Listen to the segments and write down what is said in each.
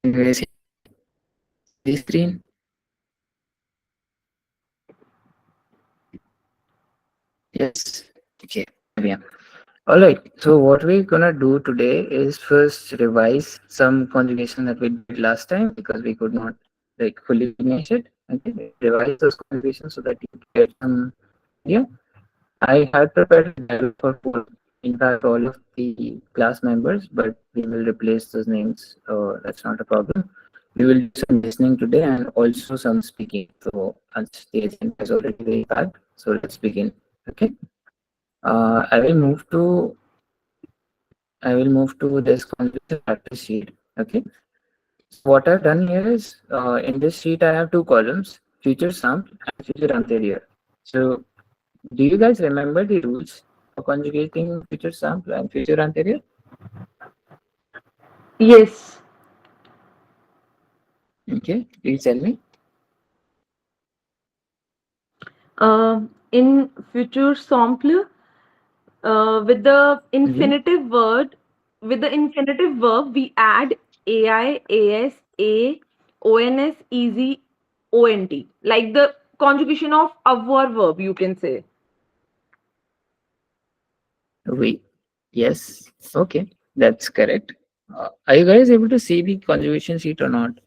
the screen. Yes. Okay. Yeah. All right. So what we're gonna do today is first revise some conjugation that we did last time because we could not like fully finish it. Okay. Revise those conjugations so that you get some idea. I had prepared a dialogue for in fact all of the class members, but we will replace those names. That's not a problem. We will do some listening today and also some speaking. So the agenda is already very packed. So let's begin. Okay. Uh, I will move to I will move to this conjugation practice sheet. Okay. So what I've done here is in this sheet I have two columns: future sample and future anterior. So do you guys remember the rules for conjugating future sample and future anterior? Yes. Okay, please tell me. In future simple, with the Mhm. infinitive word, with the infinitive verb, we add ai, as, a, ons, easy, ont, like the conjugation of our verb, you can say. Wait. Yes. Okay, that's correct. Are you guys able to see the conjugation sheet or not?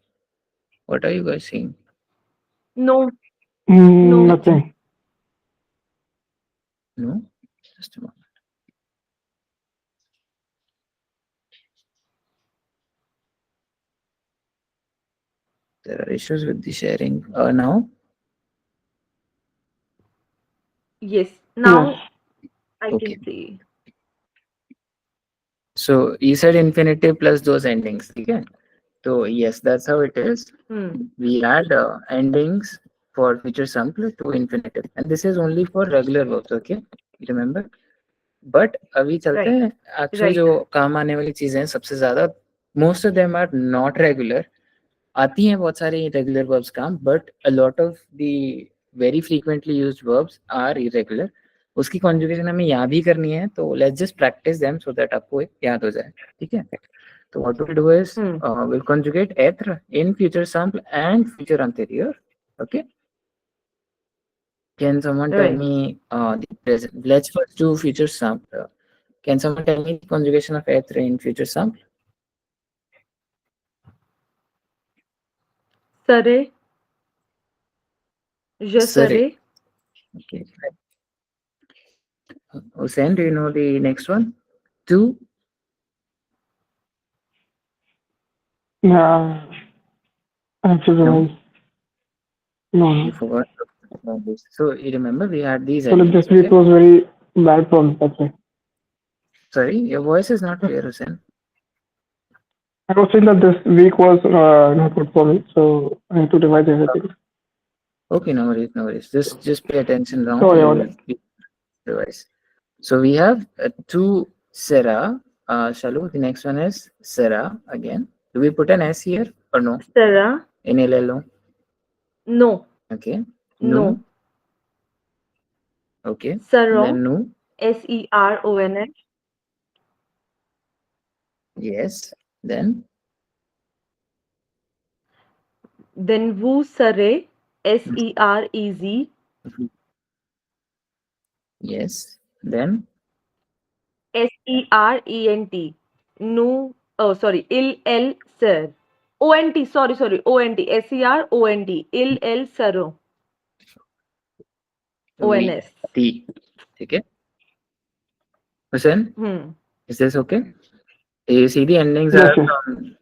What are you guys seeing? No, no. Nothing. Nothing. No. Just a moment. There are issues with the sharing. Now. Yes, Yes. now I Okay. can see. So you said infinitive plus those endings. Okay. So yes, that's how it is. Hmm. We add endings for future sample to infinitive, and this is only for regular verbs. Okay, remember. But अभी चलते Right, हैं actual जो right. काम आने वाली चीजें हैं सबसे ज्यादा most of them are not regular आती हैं बहुत सारे रेगुलर वर्ब्स काम but a lot of the very frequently used verbs are irregular उसकी कॉन्जुगेशन हमें याद ही करनी है तो let's just practise them so that आपको एक याद हो जाए ठीक है तो what will do is Hmm. Will conjugate एत्र in future sample and future anterior okay. Can someone tell Right. me the present? Let's first do future sample. Can someone tell me the conjugation of A3 in future sample? Sare, je Sorry. serai. Okay. Hussein, do you know the next one? Two. Yeah. No, Actually, no, you no. forgot about this. So you remember we had these Well, this endings. week Okay. was very bad for me. That's why. Sorry, your voice is not clear, Hussein. I was saying that this week was not good for me, so I had to revise everything. Okay, no worries, no worries. Just pay attention now. Sorry You about will that. be revise. So we have two Sarah. Shalu, the next one is Sarah again. Do we put an S here or no? Sarah, In LLO. no, Okay. no. Nu. Okay. Saron, Then Nu. Seron. Yes. Then Then vous serez, serez, yes. Then serent. Nous, oh, sorry, il, ser. ONT, sorry, ONT, seront, il, seront, we ONS. T. Okay. Hussein, Hmm. is this okay? You see the endings Yes, are yes. from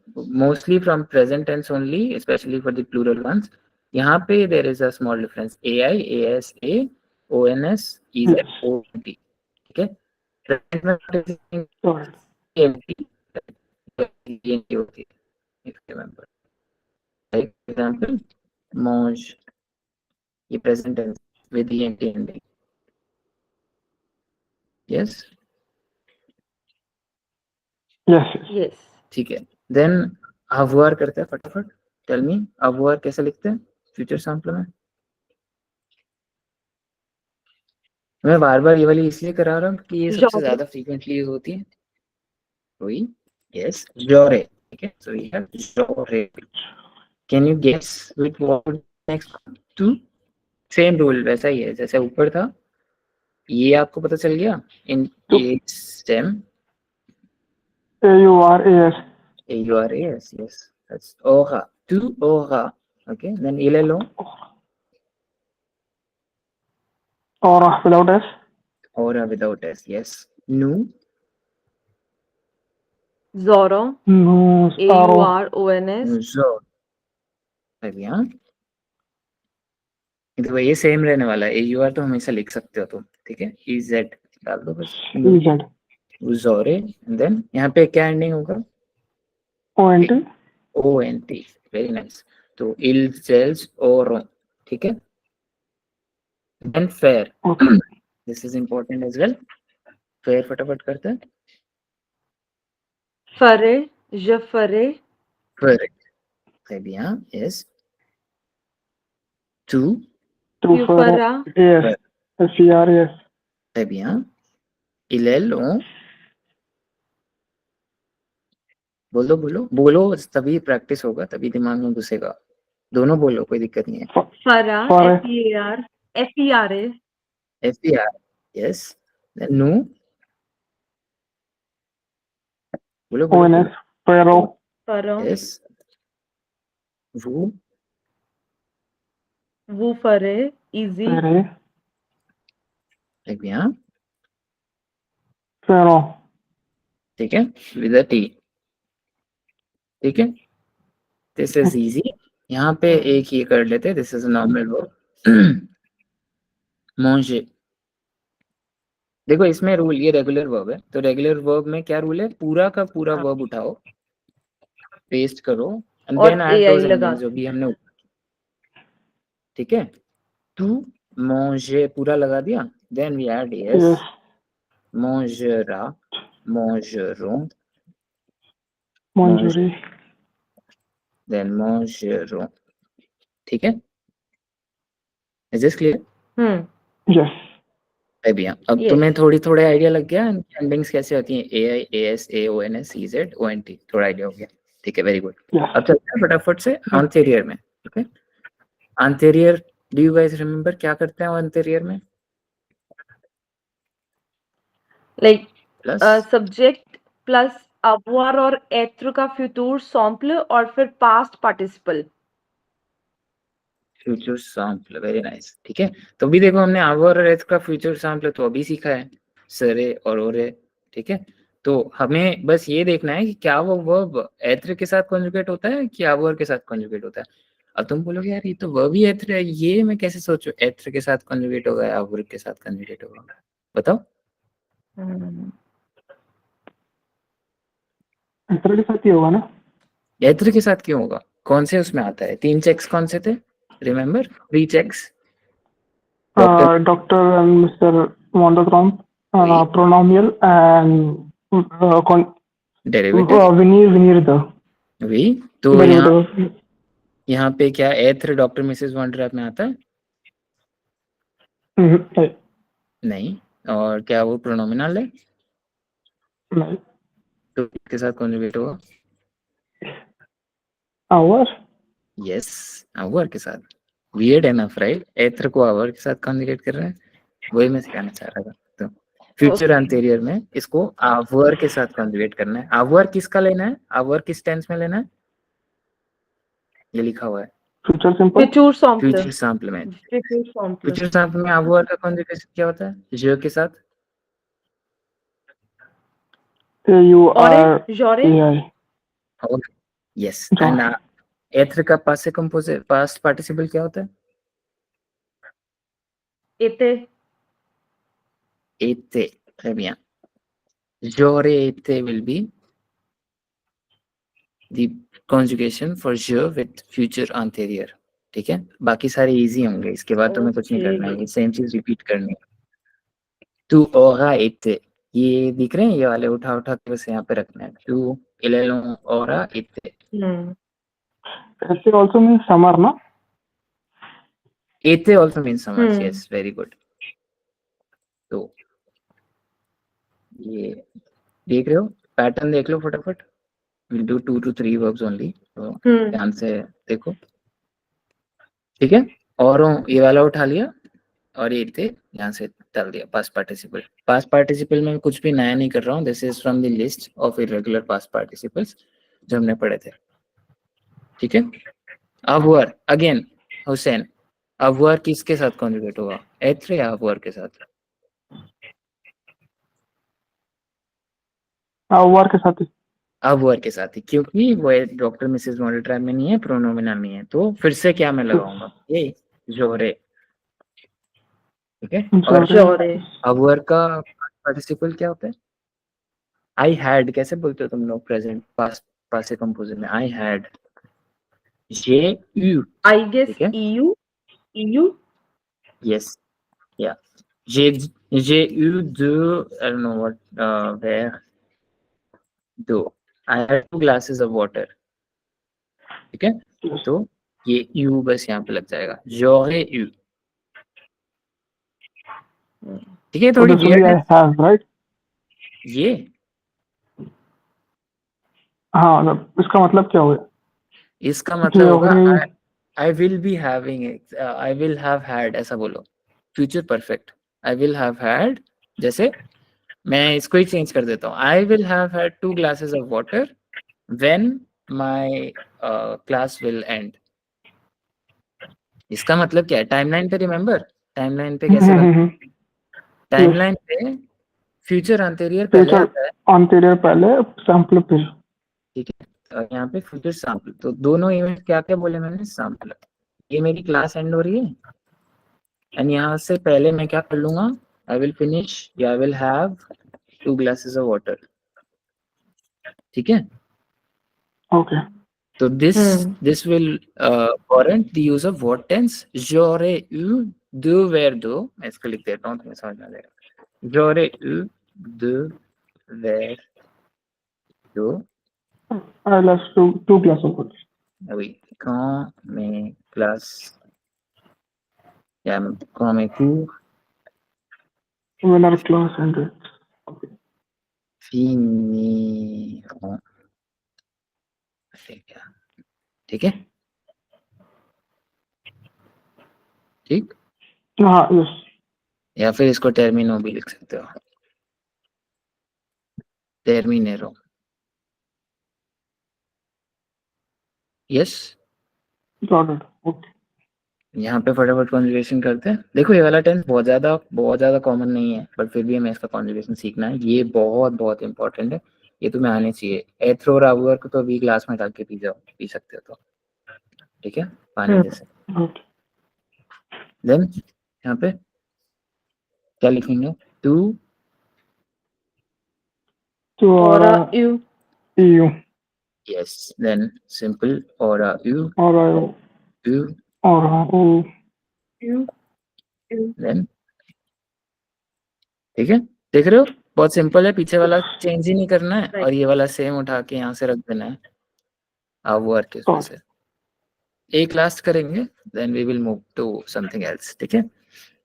mostly from present tense only, especially for the plural ones. यहाँ पे there is a small difference. AI, ASA, ONS, EZ, Yes. ONT. Okay. Present में what is Sorry. ENT, ENT होती है, if you remember. Like example, mange, ये present tense with ENT ending. Yes. Yes, yes. Yes. ठीक है. Then avoir करते हैं फटाफट. Tell me, avoir कैसे लिखते हैं future sample में? मैं बार बार ये वाली इसलिए करा रहा हूँ कि ये सबसे Genre, ज्यादा फ्रीक्वेंटली यूज होती है. कोई? यस. जॉरे. ठीक है, so we have jore. Can you guess with what would next to? Same rule वैसा ही है जैसे ऊपर था, ये आपको पता चल गया इन ए stem AURAS. AURAS, yes, that's aura, to aura. Okay, then ilelo, Aura without S. aura without S, yes. Nu, Zoro. No. Aro. AURONS. nuzo. बढ़िया, देखो ये सेम रहने वाला है, AUR तो हमेशा लिख सकते हो तुम, ठीक है, EZ डाल दो बस, EZ. उजोरे, एंड देन यहाँ पे क्या एंडिंग होगा, ONT. ONT, वेरी नाइस, तो इल सेल्स ओरो, ठीक है, देन फेयर, Okay. This is important as well, फेयर फटाफट करते हैं, Fare. Jafare. फेयर, très bien, yes, to, To Fufara. AS. FERAS. très bien, ilel on, बोलो बोलो बोलो, तभी प्रैक्टिस होगा, तभी दिमाग में घुसेगा, दोनों बोलो, कोई दिक्कत नहीं है, Fara. Fare. FEAR. FERA. FER, yes, then nu, बोलो बोलो, ONS. Faro. Faro. yes, vous, Woofare. Easy. Fere. très bien, Fero. ठीक है, विद टी, ठीक है, दिस इज इजी, यहाँ पे एक ये कर लेते, this is normal verb, manger, देखो इसमें रूल, ये रेगुलर वर्ब है, तो रेगुलर वर्ब में क्या रूल है, पूरा का पूरा वर्ब उठाओ, पेस्ट करो, एंड और देन ऐड AI दोस लगा एंडिंग्स जो भी हमने, ठीक है, तू manger पूरा लगा दिया, then we add yes, Yes. mangera, mangeront, Manjuri. Then mangeront, ठीक है, इज दिस क्लियर? Yes. भैया अब Yes. तुम्हें थोड़े आइडिया लग गया एंडिंग्स कैसे होती हैं, AI AS AONS EZ ONT, थोड़ा आइडिया हो गया, ठीक है, वेरी गुड, Yes. अब चलते हैं फटाफट से anterior में, okay, anterior, do you guys remember क्या करते हैं anterior में, Like plus subject plus avoir और être का futur simple और फिर past participle. Future sample, very nice, ठीक है, तो भी देखो हमने आवर और एथ का फ्यूचर सैंपल तो अभी सीखा है, सरे और ओरे, ठीक है, तो हमें बस ये देखना है कि क्या वो वर्ब एथर के साथ कॉन्जुगेट होता है कि आवर के साथ कॉन्जुगेट होता है, अब तुम बोलोगे यार ये तो वर्ब ही एथर है, ये मैं कैसे सोचूं एथर के साथ कॉन्जुगेट होगा या आवर के साथ कॉन्जुगेट होगा, बताओ, आंसर के साथ ही होगा ना? एथर के साथ क्यों होगा, कौन से उसमें आता है, 3 चेक्स कौन से थे, remember 3 checks, Dr. and Mr. Mondogram, Oui. pronomial and derivative, Vinirda. वही तो Derivative. यहाँ पे क्या एथर डॉक्टर मिसेस वॉन्ड्रैप में आता है, नहीं. नहीं, और क्या वो प्रोनोमिनल है, नहीं. तो इसके साथ कॉन्जुगेट होगा, Our. यस, आवर के साथ, वियर्ड एनफ राइट, एथर को आवर के साथ कॉन्जुगेट कर रहे हैं, वही मैं सिखाना चाह रहा था, तो फ्यूचर Okay. एंटीरियर में इसको आवर के साथ कॉन्जुगेट करना है, आवर किसका लेना है, आवर किस टेंस में लेना है, ये लिखा हुआ है, Future simple. Future simple. Future simple में, Future simple. फ्यूचर सैंपल में आवर का कॉन्जुगेशन क्या होता है, je के साथ, AURAI. Jore. Yes, Jore. And एथर का पास्ट कंपोजिट पास्ट पार्टिसिपल क्या होता है, Ete. ete, très bien, jore ete will be the conjugation for je with future anterior, ठीक है, बाकी सारे इजी होंगे, इसके बाद तुम्हें कुछ नहीं करना है, ये सेम चीज रिपीट करनी है, tu auras été, ये दिख रहे हैं ये वाले, उठा उठा के बस यहाँ पे रखना है, tu il auras été, It also means summer, no? été also means summer, yes, very good, तो ये देख रहे हो पैटर्न, देख लो फटाफट, we'll do 2 to 3 verbs only, तो हम्म ध्यान से देखो, ठीक है। और ये वाला उठा लिया और ये थे यहाँ से डाल दिया पास्ट पार्टिसिपल। पास्ट पार्टिसिपल में कुछ भी नया नहीं कर रहा हूँ, this is from the list of irregular past participles जो हमने पढ़े थे, ठीक है। अब वर अगेन हुसैन, अब वर किसके साथ कॉन्जुगेट होगा, एथ या अब वर के साथ? वर के साथ ही। अब वर के साथ ही, क्योंकि वो डॉक्टर मिसेस मॉडल ट्राइब में नहीं है, प्रोनोमिनल नहीं है, तो फिर से क्या मैं लगाऊंगा, ये जोहरे, ठीक है। और जोहरे अब वर का पार्टिसिपल क्या होता है? आई हैड कैसे बोलते हो तुम लोग प्रेजेंट पास्ट पास्ट से कंपोजिट में? आई हैड, जे यू, आई गेस ठीक है, EU यस, या जे जे यू डू, आई डोंट नो व्हाट वेयर डू, I had 2 glasses of water, ठीक है। तो ये यू बस यहाँ पे लग जाएगा, जोरे यू, ठीक है। थोड़ी this will be weird I है हैव, राइट? ये, हाँ, मतलब इसका मतलब क्या हुआ? इसका मतलब होगा जोहरे। I will be having, I will have had, ऐसा बोलो, future perfect, I will have had. जैसे मैं इसको ही चेंज कर देता हूँ, I will have had 2 glasses of water when my class will end। इसका मतलब क्या है? टाइमलाइन पे रिमेम्बर, टाइमलाइन पे कैसे बनता है? टाइमलाइन पे फ्यूचर अंटेरियर पहले फ्यूचर आता है, अंटीरियर पहले, सैंपल फिर। ठीक है। और यहाँ पे फ्यूचर सैम्पल, तो दोनों इवेंट क्या क्या बोले मैंने? सैम्पल। ये मेरी क्लास एंड हो रही है, एंड यहाँ से पहले मैं क्या कर लूंगा, आई विल फिनिश या आई will have 2 glasses of water, ठीक है। ओके। तो this will warrant the use of what tense? J'aurais eu de where do, मैं इसको लिख देता हूँ, तुम्हें समझ में आ जाएगा। J'aurais eu de where do, I have two class of words अभी quand mes classes, या quand mes cours when our class ended. finiront, ठीक है, ठीक। हाँ, यस। या फिर इसको टर्मिनो भी लिख सकते हो, टर्मिनेरो, यस। Got it. ओके। यहाँ पे फटाफट कॉन्जुगेशन करते हैं। देखो ये वाला टेंस बहुत ज्यादा कॉमन नहीं है, बट फिर भी हमें इसका कॉन्जुगेशन सीखना है, ये बहुत बहुत इंपॉर्टेंट है, ये तुम्हें आने चाहिए। एथ्रो और अवर को तो अभी ग्लास में डाल के पी सकते हो तो, ठीक है, पानी जैसे। ओके। देन यहाँ पे क्या लिखेंगे? टू तो और U U yes, then simple और यू और यू, और ओ। यू देन, ठीक है। देख रहे हो बहुत सिंपल है, पीछे वाला चेंज ही नहीं करना है, और ये वाला सेम उठा के यहाँ से रख देना है अवर के उसमें से। एक लास्ट करेंगे, then we will move to something else, ठीक है,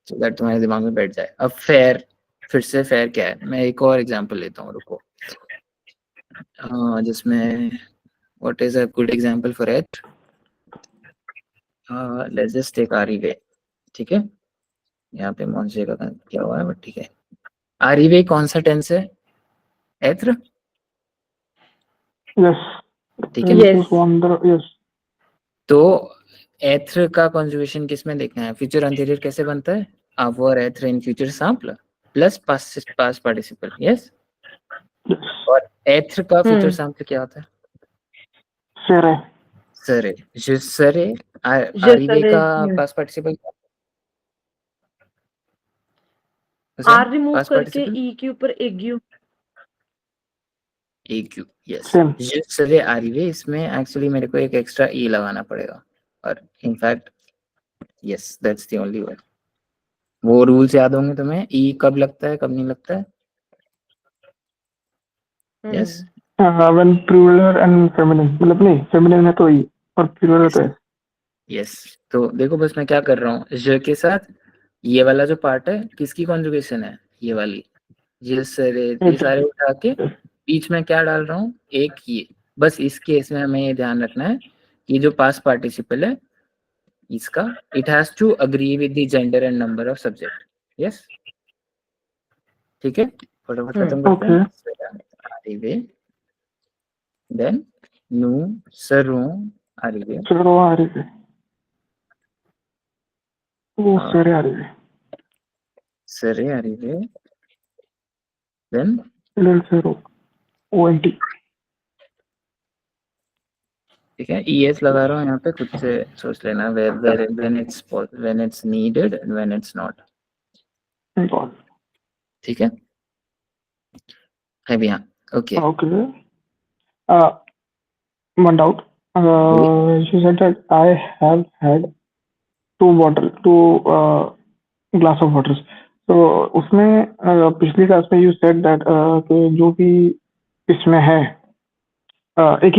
सो दैट तुम्हारे दिमाग में बैठ जाए। अब फेयर, फिर से फेयर क्या है? मैं एक और एग्जांपल लेता हूँ, रुको, जिसमें what is a good example for it, let's just take आरीवे, ठीक है। यहाँ पे मॉन्से का क्या हुआ है, बट ठीक है। आरीवे कौन सा टेंस है? एत्र, यस। ठीक है। Yes. यस। तो एथ्र का कंजुगेशन किस में देखना है? फ्यूचर अंटीरियर कैसे बनता है? अवर एथ्र in future simple plus past participle, yes. और एथ्र का फ्यूचर सैंपल क्या होता है? सेरे। सरे, जो सरे Je आरिवे serai, का yes. Past participle are remove past करके पार्टिसिपल ई के ऊपर एग्यू। AQ, yes. सेम। जो सरे आरिवे, इसमें एक्चुअली मेरे को एक एक्स्ट्रा ई लगाना पड़ेगा, और in fact yes, that's the only way. वो रूल्स याद होंगे तुम्हें, ई कब लगता है कब नहीं लगता है, yes. When plural and feminine, मतलब नहीं, फेमिनिन है तो ई और प्लूरल है तो एस। यस, तो देखो बस मैं क्या कर रहा हूँ, ज के साथ ये वाला जो पार्ट है किसकी कॉन्जुगेशन है? ये वाली, ये सारे उठा के बीच में क्या डाल रहा हूँ? एक ये बस इस केस में हमें ये ध्यान रखना है कि जो पास्ट पार्टिसिपल है इसका it has to agree with the gender and number of subject. Yes, ठीक है, फटाफट खत्म करते हैं. arrivé, then nous serons arrivés. Serò arrivé. Vous Ah. serez arrivé. Serez arrivé, then Il serò. ONT. ठीक है, es लगा रहा हूँ यहाँ पे, खुद से सोच लेना when it's needed and when it's not. ठीक है, है भी यहाँ. Okay. Okay. One doubt. She said that I have had two glass of waters. तो उसमें पिछली क्लास में you said that कि जो भी इसमें है एक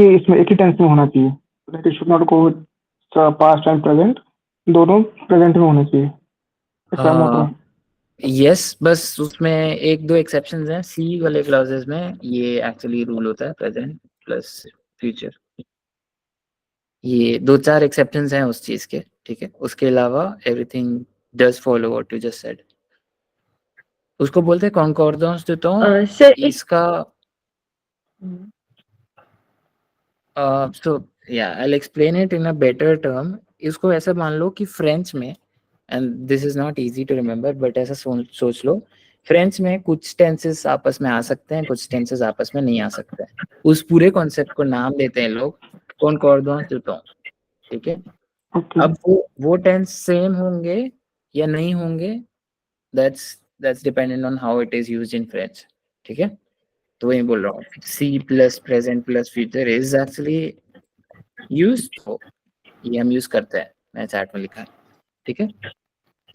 ही टेंस में होना चाहिए. That it should not go with past and present. दोनों प्रेजेंट में होने चाहिए. यस, बस उसमें एक दो एक्सेप्शंस हैं. सी वाले क्लॉजेस में ये एक्चुअली रूल होता है प्रेजेंट प्लस फ्यूचर. ये दो चार एक्सेप्शंस हैं उस चीज के, ठीक है. उसके अलावा everything does follow what you just said. उसको बोलते हैं कॉन्कॉर्डेंस दे टॉन. इसका so yeah, I'll explain it in a better term. इसको ऐसा मान लो कि फ्रेंच में, and this is not easy to remember, but ऐसा सोच लो, फ्रेंच में कुछ टेंसेस आपस में आ सकते हैं, कुछ टेंसेस आपस में नहीं आ सकते हैं. उस पूरे कॉन्सेप्ट को नाम देते हैं लोग कॉन्कॉर्डेंस दे टॉन. ठीक है. अब वो टेंस सेम होंगे या नहीं होंगे, that's dependent on how it is used in French. ठीक है. तो वही बोल रहा हूँ, C plus present plus future is actually use. तो ये हम यूज करते हैं, मैं चैट में लिखा है. ठीक है.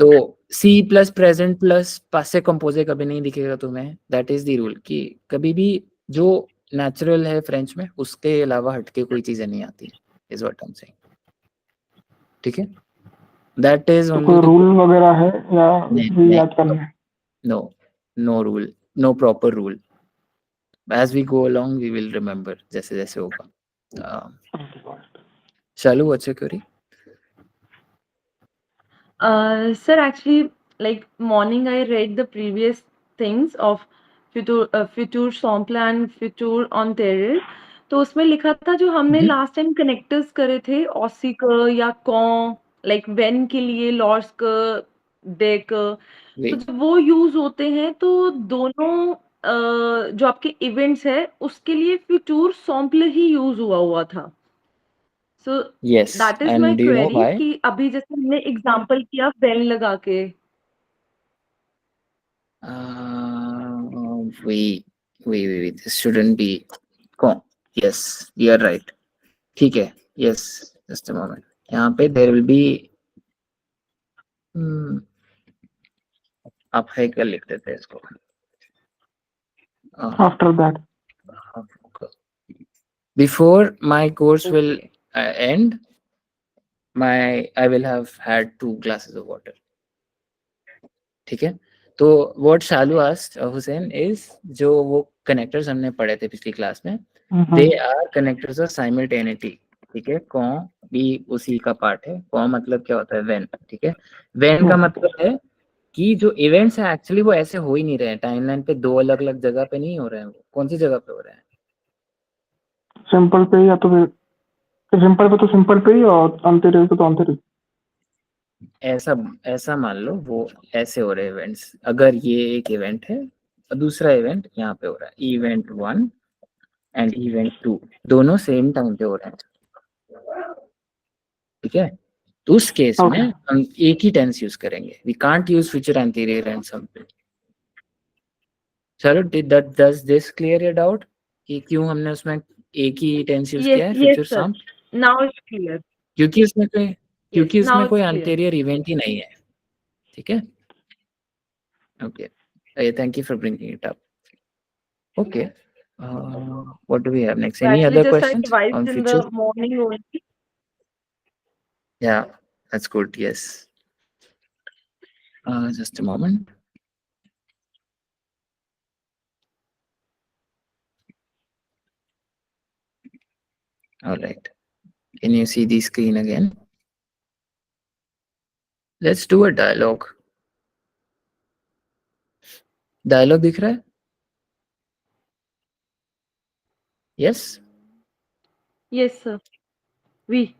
तो सी प्लस प्रेजेंट प्लस पासे कंपोजे कभी नहीं दिखेगा तुम्हें. दैट इज द रूल कि कभी भी जो नेचुरल है फ्रेंच में उसके अलावा हटके कोई चीजें नहीं आती, is what I am saying. ठीक है. दैट इज ओनली रूल वगैरह है या याद करना है? No rule, no proper rule. As we go along, we will remember जैसे जैसे होगा. Shalu, what's your query? Sir, actually, like morning, I read the previous things of future sample and future antérieur. तो उसमें लिखा था जो हमने last time connectors करे थे ऑसी क या कॉ, लाइक व्हेन के लिए लॉर्ड्स क डे क, तो जब वो यूज होते हैं तो दोनों जो आपके इवेंट्स है उसके लिए फ्यूचर सैंपल ही यूज हुआ था. सो Yes, that is and my do you know query why? कि अभी जैसे हमने एग्जांपल किया व्हेन लगा के. Wait. This shouldn't be. Con. Yes, you're right. ठीक है. Yes, just a moment. यहाँ पे there will be. आप है क्या लिख देते हैं इसको? After that. Before my course will end, I will have had 2 glasses of water. ठीक है. तो what Shalu asked Hussein is जो वो connectors हमने पढ़े थे पिछली क्लास में, they are connectors of simultaneity. ठीक है. कौन भी उसी का पार्ट है. कौन मतलब क्या होता है? when. ठीक है. when का मतलब है कि जो इवेंट्स है एक्चुअली वो ऐसे हो ही नहीं रहे हैं टाइमलाइन पे, दो अलग अलग जगह पे नहीं हो रहे हैं. वो कौन सी जगह पे हो रहे हैं? सिंपल पे या तो सिंपल पे ही और अंतरिक्ष पे तो अंतरिक्ष. ऐसा मान लो वो ऐसे हो रहे हैं इवेंट्स. अगर ये एक इवेंट है और दूसरा इवेंट यहाँ पे हो रहा है, इवेंट 1 एंड इवेंट 2 दोनों सेम टाइम पे हो रहे हैं. ठीक है. तो उस केस में हम एक ही टेंस यूज करेंगे. We can't use future anterior and something. चलो, does this clear your doubt कि क्यों हमने उसमें एक ही टेंस यूज किया है, future some? Now it's clear. क्योंकि उसमें कोई now it's अंटीरियर इवेंट ही नहीं है. ठीक है. Okay, thank you for bringing it up. Okay, what do we have next? Any actually other just I questions revised on in future? the morning only. Yeah, that's good. Yes. Just a moment. All right. Can you see the screen again? Let's do a dialogue. Dialogue दिख रहा है? Yes? Yes, sir. We.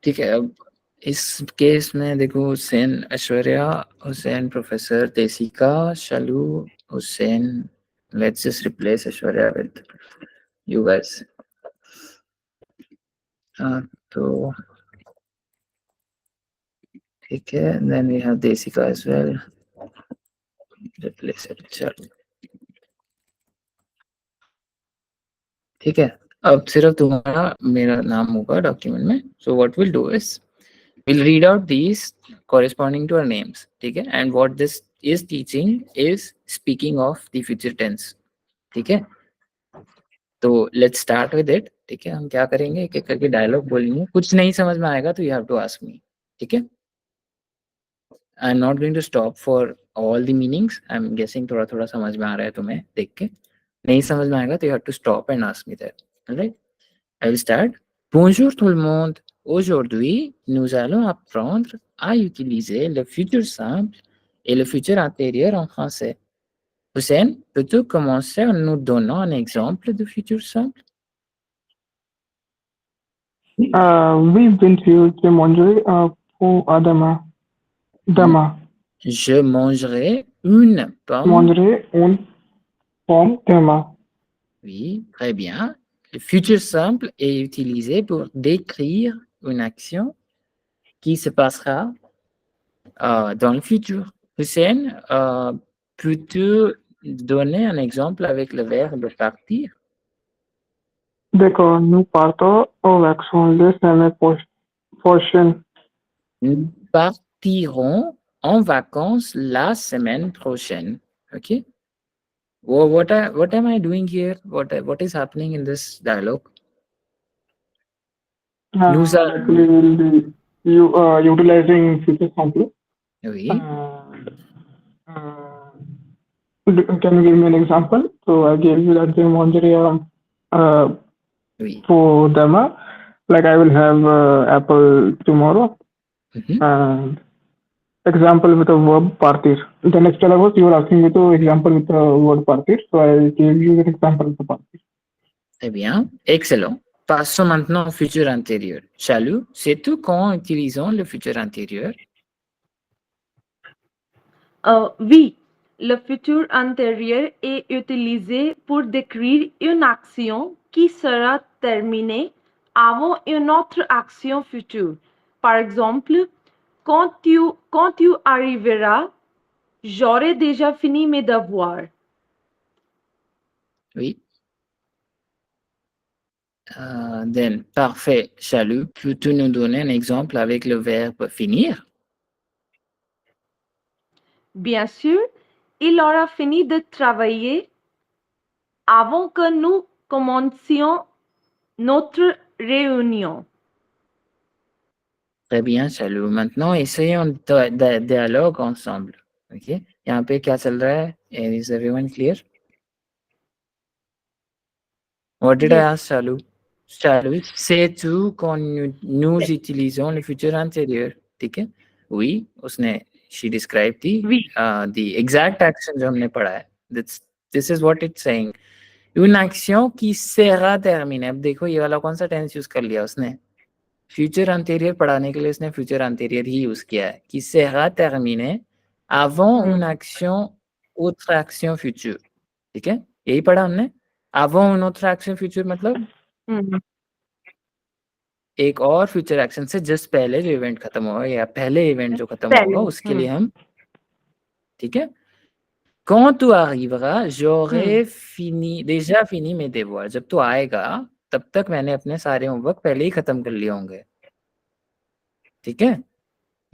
ठीक है. अब इस case में देखो, Hussain Aishwarya, Hussain professor, Desika, Shalu, Hussain. Let's just replace Aishwarya with you guys. तो ठीक है. Then we have Desika as well. Replace it. चलो ठीक है. अब सिर्फ तुम्हारा मेरा नाम होगा डॉक्यूमेंट में. So what we'll do is we'll read out these corresponding to our names. ठीक है. And what this is teaching is speaking of the future tense. ठीक है. तो लेट्स स्टार्ट विद इट. ठीक है. हम क्या करेंगे, एक एक करके डायलॉग बोलेंगे. कुछ नहीं समझ में आएगा तो you have to ask me. ठीक है. I am not going to stop for all the meanings. I am guessing थोड़ा थोड़ा समझ में आ रहा है तुम्हें देख के. नहीं समझ में आएगा तो you have to stop and ask me that. Alright. I will start. Bonjour tout le monde. Aujourd'hui, nous allons apprendre à utiliser le futur simple et le futur antérieur en français. Hussein, peux-tu commencer en nous donnant un exemple de futur simple? We've been to the mangerai pour demain. Demain. Je mangerai une pomme. Mangerai une pomme demain. Oui, très bien. Le futur simple est utilisé pour décrire une action qui se passera dans le futur. Hussein, peux-tu donner un exemple avec le verbe partir? D'accord, nous partons aux vacances la semaine prochaine. Nous partirons en vacances la semaine prochaine. Okay. Well, what am I doing here? What is happening in this dialogue? Nous Actually, we'll be utilizing future simple. Oui. Can you give me an example? So I gave you that the mangerai Oui. for demain. Like I will have apple tomorrow. And example with the verb partir. The next dialogue you were asking me to example with the word partir. So I gave you an example with the partir. Très bien. Excellent. Passons maintenant au futur antérieur. Chalou, sais-tu quand utilisons le futur antérieur? Oui. Le futur antérieur est utilisé pour décrire une action qui sera terminée avant une autre action future. Par exemple, quand tu arriveras, j'aurai déjà fini mes devoirs. Oui. Then, parfait. Chalou, peux-tu nous donner un exemple avec le verbe finir? Bien sûr, il aura fini de travailler avant que nous commencions notre réunion. Très bien, Chalou. Maintenant, essayons de dialogue ensemble. OK? यहाँ पे क्या चल रहा है? Is everyone clear? What did I ask, Chalou? Chalou, sais-tu quand nous utilisons le futur antérieur? ठीक है? Oui, उसने she described Oui. the exact action जो हमने पढ़ा है. This is what it's saying. Une action qui sera terminée. अब देखो ये वाला कौन सा टेंस यूज कर लिया उसने? फ्यूचर अंटेरियर पढ़ाने के लिए उसने फ्यूचर अंटेरियर ही यूज किया है. Qui sera terminée avant une action, autre action future. ठीक है? यही पढ़ा हमने. Avant une autre action future मतलब एक और फ्यूचर एक्शन से जस्ट पहले जो इवेंट खत्म होगा या पहले इवेंट जो खत्म होगा उसके लिए हम. ठीक है? Quand tu arriveras, j'aurai déjà fini mes devoirs. जब तू आएगा तब तक मैंने अपने सारे होमवर्क पहले ही खत्म कर लिए होंगे. ठीक है?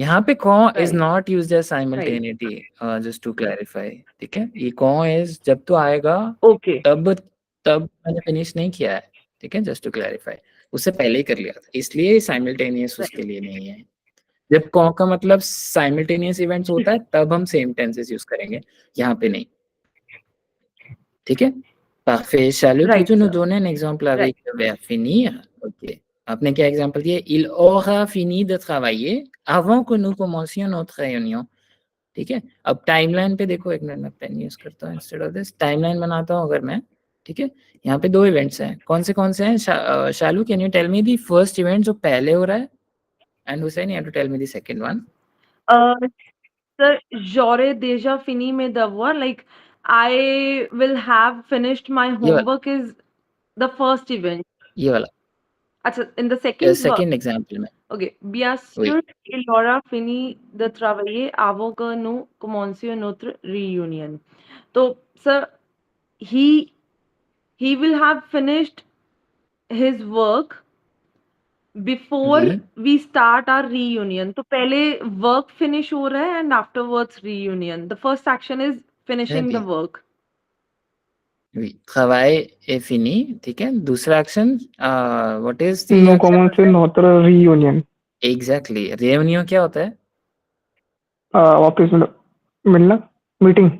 यहाँ पे quand is not used as simultaneity, just to clarify. ठीक है? ये quand is जब तू आएगा तब मैंने फिनिश नहीं किया है. ठीक है? just to clarify. उससे पहले ही कर लिया था, इसलिए साइमल्टेनियस उसके लिए नहीं है. जब कॉ का मतलब साइमल्टेनियस इवेंट्स होता है तब हम सेम टेंसेस यूज करेंगे, यहाँ पे नहीं. ठीक है? Parfait. Charles, Right, peux-tu nous sir. donner un exemple avec Right. le verbe finir? Ok. आपने क्या एग्जाम्पल दिया? Il aura fini de travailler avant que nous commencions notre réunion. ठीक है, अब टाइमलाइन पे देखो, एक मिनट में पेन यूज करता हूँ इंस्टेड ऑफ दिस, टाइमलाइन बनाता हूँ अगर मैं, ठीक है। यहाँ पे 2 इवेंट्स हैं, कौन से हैं? Shalu, can you tell me the first event जो पहले हो रहा है, and Hussain you have to tell me the second one. Sir, j'aurais déjà fini mes devoirs. Like, I will have finished my ये वाला, homework is the first event. ये वाला Achha, in the second verb. Second example में Okay. Bien वही. sûr, il aura fini de travailler avant que nous commencions notre réunion. So, sir, he will have finished his work before Oui, we start our reunion. तो पहले work finish हो रहा है and afterwards reunion. The first action is très finishing the bien. work. Oui, travail est fini, ठीक है. दूसरा action, what is the No commence notre reunion. Exactly, revenue क्या होता है? वापस मिलना, meeting.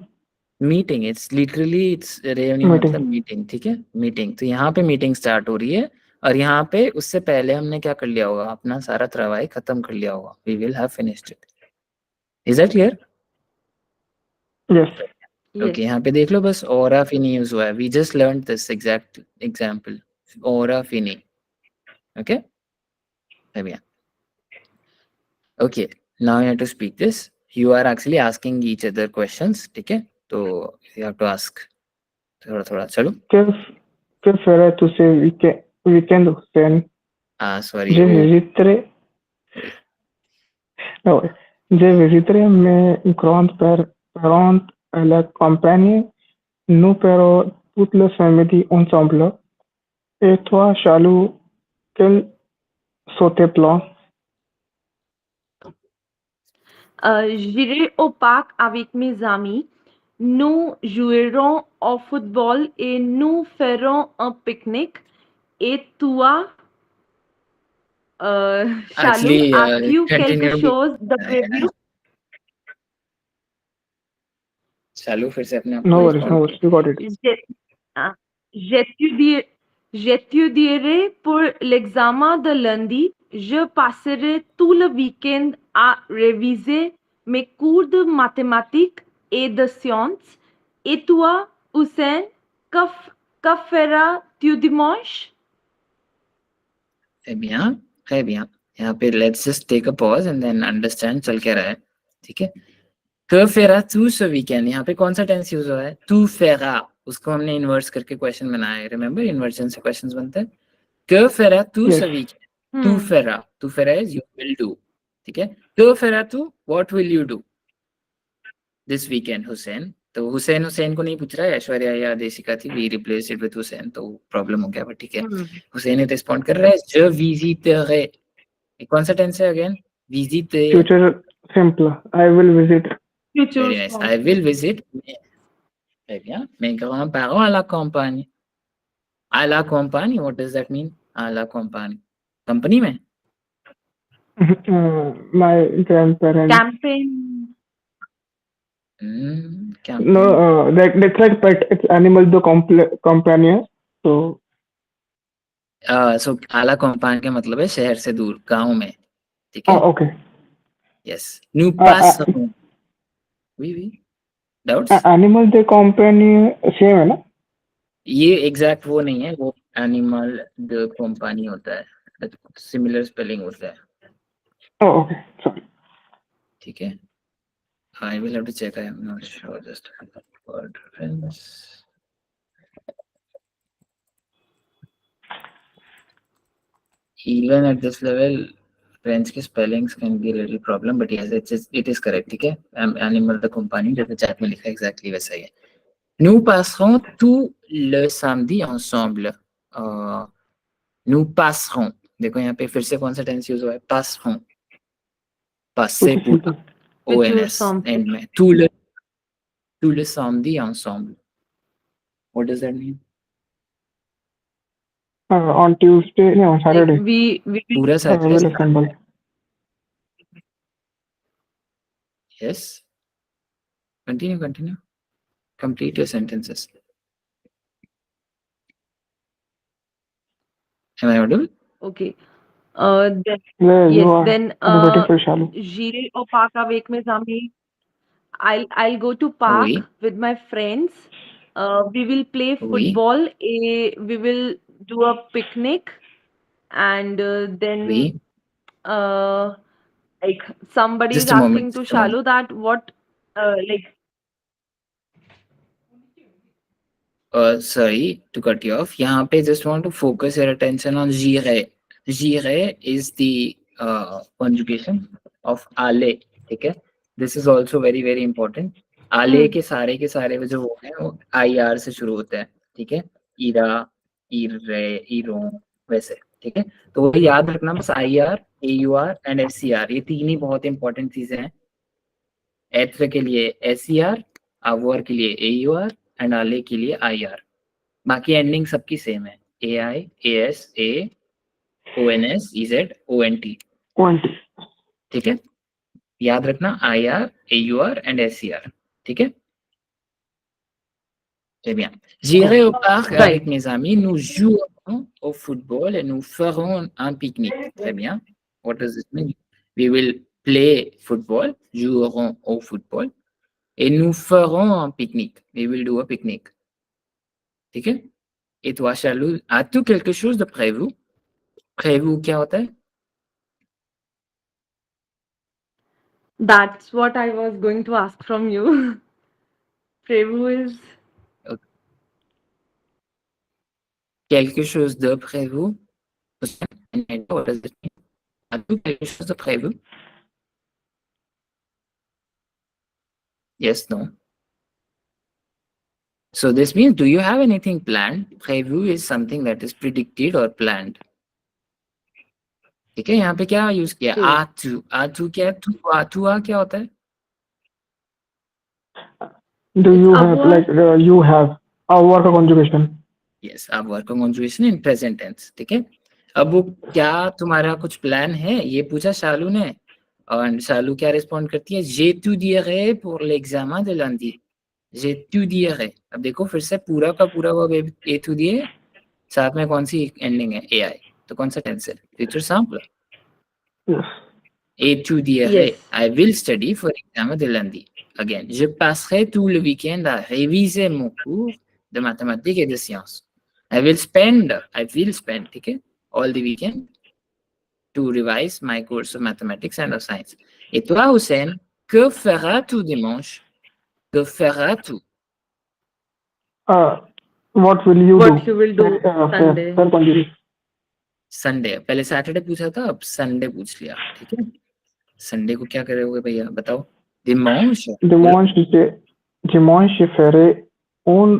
Meeting. It's literally, it's revenue meeting. मतलब meeting, ठीक है, मीटिंग. तो यहाँ पे मीटिंग स्टार्ट हो रही है, और यहाँ पे उससे पहले हमने क्या कर लिया होगा? अपना सारा travail खत्म कर लिया होगा. We will have finished it. Is that clear? Yes. Yes. Okay, यहाँ पे देख लो, बस ओरा फिनी यूज हुआ है. We just learn this exact example, ओरा फिनी. ओके, भैया. Okay, now you have to speak this. You are actually asking each other questions, ठीक है? तो you have to ask थोड़ा थोड़ा. चलो. Que ferais-tu ce week-end, Hussein? Sorry, Je वो visiterai, वही. no, je visiterai mes grands-parents et la compagnie. Nous ferons toute la famille ensemble. Et toi, Charlot, quels sont tes plans? J'irai au parc avec mes amis. Nous jouerons au football et nous ferons un pique-nique. Et toi, Shalou, Actually, as-tu quelque continue. chose de prévu? चालू फिर से अपने आप No को worries, no respond. worries. You got it. Ah, J'étudie- J'étudierai pour l'examen de lundi. Je passerai tout le week-end à réviser mes cours de mathématiques et de sciences. Et toi, Hussein, que feras-tu dimanche? très bien, très bien. यहाँ पे let's just take a pause and then understand चल क्या रहा है, ठीक है? Que feras-tu ce weekend? यहाँ पे कौन सा टेंस यूज हुआ है? Tu feras. उसको हमने इन्वर्स करके क्वेश्चन बनाया है. रिमेम्बर, इन्वर्जन से क्वेश्चंस बनते हैं. Que feras-tu Yes. ce weekend? Tu feras. Tu feras is you will do. ठीक है? Que feras-tu? What will you do this weekend, Hussein? तो हुसैन को नहीं पूछ रहा है, ऐश्वर्या या देशिका थी. We replace it with Hussain, तो प्रॉब्लम हो गया, बट ठीक है. हुसैन ने रिस्पॉन्ड कर रहा है, je visiterai. कौन सा टेंस है again? Visit. Future simple. I will visit. Future Very nice. I will visit. Très bien. Mes grands-parents à la campagne. À la campagne, what does that mean? À la campagne. Company में? My grandparents. campaign. No, that's like pet. It's animal, the companion. So, सो आला compound का मतलब है शहर से दूर, गांव में, ठीक है? okay. Yes. New pass. We doubts? Animal, the companion, same है ना? ये एग्जैक्ट वो नहीं है, वो एनिमल द कंपनी होता है, सिमिलर स्पेलिंग होता है. Oh, okay. Sorry. ठीक है. I will have to check. I am not sure. Just for reference. Even at this level, French के spellings can be a little problem, but yes, it is correct. ठीक है? Animal the company जैसे chat में लिखा है exactly वैसा ही है. Nous passerons tout le samedi ensemble. Nous passerons. देखो यहाँ पे फिर से कौन सा tense use हुआ है? Passeront. Passer Future पूरा. simple. ONS end में. tout le samedi ensemble. What does that mean? On Tuesday, no, Saturday. We पूरा I will Saturday. assemble. Yes. Continue. Complete your sentences. Am I audible? Okay. Then Yeah, you yes, are. then I'm waiting for Shalu. Jire or Park awake में Zami. I'll go to park Oui, with my friends. We will play oui, football. We will do a picnic, and then oui. uh, like somebody is Just a moment, asking to just a moment. Shalu that what like Sorry to cut you off. यहाँ पे just want to focus your attention on j'irai. J'irai is the conjugation of ale. ठीक है? This is also very very important. Ale के सारे जो वो हैं वो IR से शुरू होते हैं. ठीक है? ईरा, ईरे, ईरो वैसे. ठीक है? तो वो याद रखना बस IR, AUR and SCR ये तीन ही बहुत important चीजें हैं. एत्र के लिए SCR, avoir के लिए AUR एंड आले के लिए IR. बाकी एंडिंग सबकी सेम है. AI, AS, A, ONS, EZ, ONT. 20. ठीक है? याद रखना IR, AUR एंड SCR. ठीक है? Très bien. J'irai au parc right. avec mes amis, nous jouerons au football et nous ferons un pique-nique. Très bien. What does this mean? We will play football, jouerons au football et nous ferons un pique-nique. We will do a picnic. ठीक है? Et toi, Charlou, as-tu quelque chose de prévu? Prévu क्या होता है? That's what I was going to ask from you. Prevu is Quelque chose de prévu? What does it mean? As-tu quelque chose de prévu? Yes, no. So this means, do you have anything planned? Prévu is something that is predicted or planned. ठीक है? यहाँ पे क्या use किया? okay. As-tu. As-tu क्या? Tu क्या होता है? Do It's you have, avoir. like, you have our का conjugation? Yes, avoir का conjugation in present tense. ठीक है? अब वो क्या तुम्हारा कुछ प्लान है? ये पूछा शालू ने. और शालू क्या रिस्पॉन्ड करती है? J'étudierai pour l'examen de lundi. J'étudierai. अब देखो फिर से पूरा का पूरा वो étudier साथ में कौन सी एंडिंग है? AI. तो कौन सा टेंस है? Future simple. Yes. Étudierai. Yes. I will study for l'examen de lundi. Again, je passerai tout le week-end à réviser mon cours de mathématiques et de sciences. I will spend, ठीक है, all the weekend to revise my course of mathematics and of science. Et toi, Hussein, que feras-tu dimanche? Que feras-tu? What will you What do? you will do Sunday. Fair conjugation. Sunday. पहले Saturday पूछा था, अब Sunday पूछ लिया. ठीक है? Sunday को क्या करोगे भैया? बताओ. Dimanche. Dimanche farei un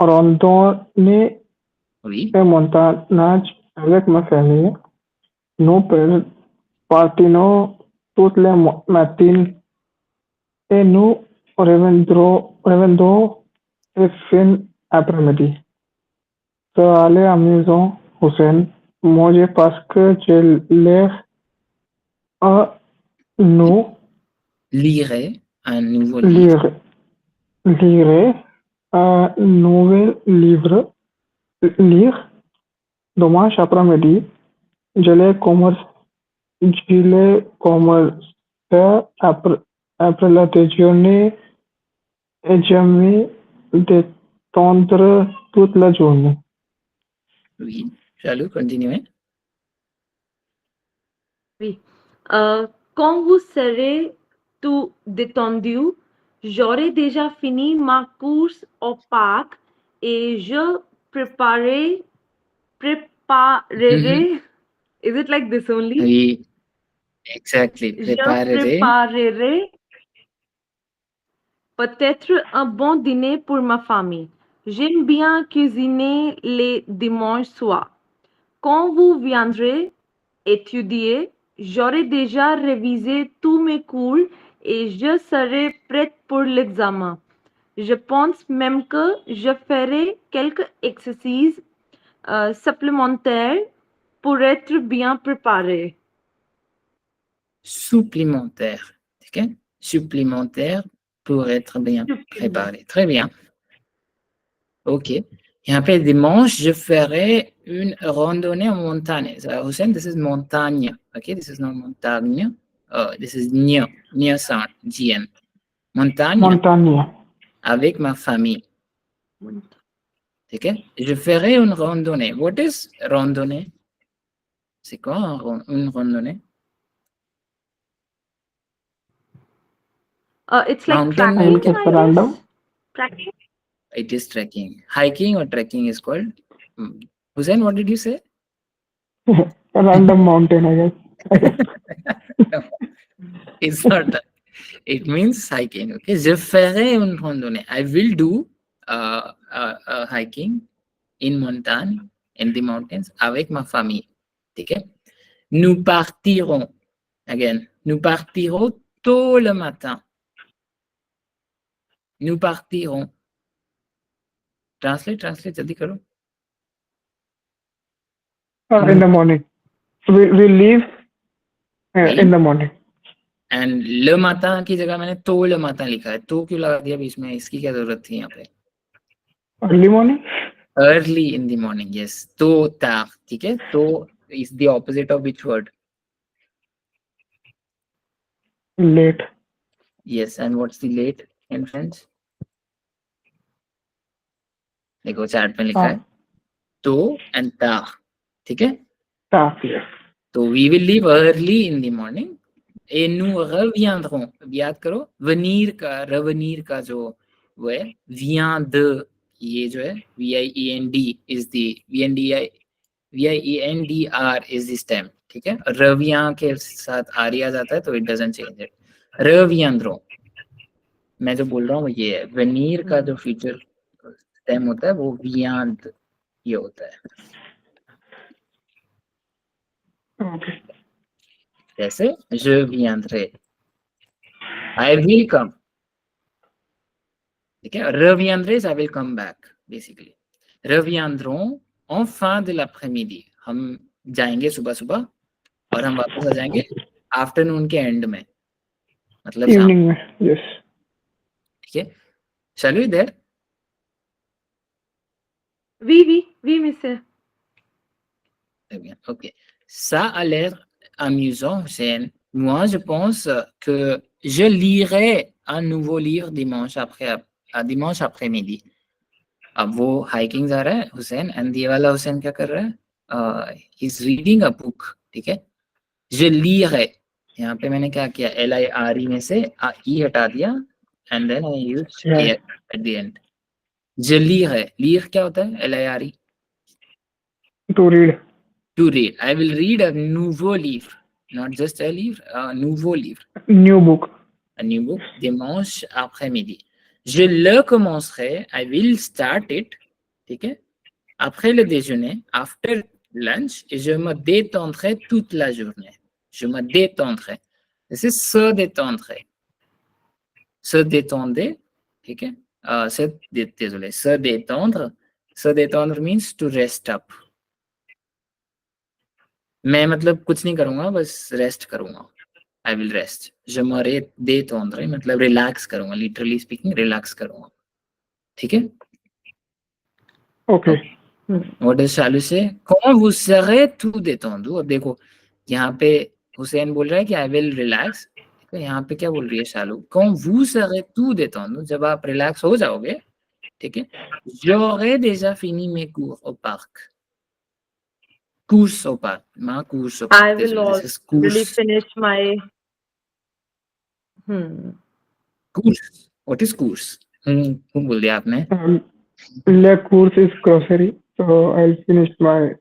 randonnée Oui. et montagnage avec ma famille. Nous partirons toutes les matines et nous reviendrons et fin après-midi. तो aller à maison, Hussein, मुझे parce que j'ai l'air à nous Lirai un nouveau livre. lire un nouvel livre, lire dimanche après-midi, je l'ai commencé après la déjeuner et j'aimais détendre toute la journée. Oui. Chalou, continuez. Oui. Quand vous serez tout détendu, j'aurai déjà fini ma course au parc et je préparerai. Is it like this only? Oui, exactly. Je Préparerai. préparerai peut-être un bon dîner pour ma famille. J'aime bien cuisiner les dimanches soirs. Quand vous viendrez étudier, j'aurai déjà révisé tous mes cours et je serai prête pour l'examen. Je pense même que je ferai quelques exercices supplémentaires pour être bien préparé. Supplémentaire. ठीक है? Supplémentaire pour être bien préparé. Très bien. Ok. यहाँ पे dimanche je ferai une randonnée en montagne. So, Hussein, this is montagne. Okay, this is not montagne. This is near sound. GN. Montagne Montagne. avec ma famille. ठीक है? Je ferai une randonnée. What is randonnée? C'est quoi une randonnée? It's like Mountain tracking, में क्या? It's random. Tracking. It is trekking. Hiking or trekking is called. Hussein, what did you say? Random mountain, I guess. No, it's not that. It means hiking. Okay, je ferai une randonnée. I will do hiking in montagne, in the mountains, avec ma famille. ठीक है? Nous partirons. Again, nous partirons tôt le matin. Nous partirons. Translate, जल्दी करो. In the morning. We leave in the morning. And le matin की जगह मैंने तो le matin लिखा है. तो क्यों लगा दिया बीच में? इसकी क्या जरूरत थी यहाँ पे? Early morning? Early in the morning, yes. तो tard, ठीक है? तो is the opposite of which word? Late. Yes, and what's the late in French? देखो चैट में लिखा है तो and tard, ठीक है? Yes. तो we will leave early in the morning et nous reviendrons. याद करो venir का revenir का जो वो है vient de, ये जो है VIEND is the VIENDR is the stem, ठीक है? रवियां के साथ आरी आ जाता है तो it doesn't change it. reviendrons, मैं जो बोल रहा हूँ वो ये है. venir का जो future stem होता है वो vient ये होता है. Okay. जैसे je viendrai, I will come, ठीक है? reviendrai, I will come back basically. reviendrons en fin de l'après-midi, हम जाएंगे सुबह सुबह और हम वापस आ जाएंगे आफ्टरनून के एंड में, मतलब शाम. Evening में. Yes. ठीक है? Shall we there? Oui, monsieur. Très bien, ok. Ça a l'air amusant, Hussein. Moi, je pense que je lirai un nouveau livre dimanche après-midi. अब वो हाइकिंग जा रहा है हुसैन, एंड ये वाला हुसैन क्या कर रहा है? He is reading a book, ठीक है? je lirai, यहाँ पे मैंने क्या किया? LIRE में से ई हटा दिया and then I use at the end. je lirai, lire क्या होता है? LIRE. To read. To read. I will read a nouveau livre, not just a livre, a nouveau livre. New book. A new book dimanche après-midi. Je le commencerai, I will start it, ठीक है? Après le déjeuner, after lunch, et je me détendrai toute la journée. Je me détendrai. C'est se détendre. Se détendre, ठीक है? Désolé, se détendre. Se détendre means to rest up. मैं मतलब कुछ नहीं करूंगा, बस रेस्ट करूंगा. I will rest. Je me détendrai, मतलब रिलैक्स करूंगा. Literally speaking, रिलैक्स करूंगा. ठीक है? Okay. What does Shalu say? Quand vous serez tout détendu. अब देखो यहाँ पे हुसैन बोल रहा है कि I will relax. तो यहाँ पे क्या बोल रही है शालू? Quand vous serez tout détendu, जब आप रिलैक्स हो जाओगे, ठीक है? J'aurai déjà fini mes cours au parc. Course au parc. Ma course au parc. I will already finish my. Course. What is course? बोल दिया आपने? Le course is grocery, so I'll finish my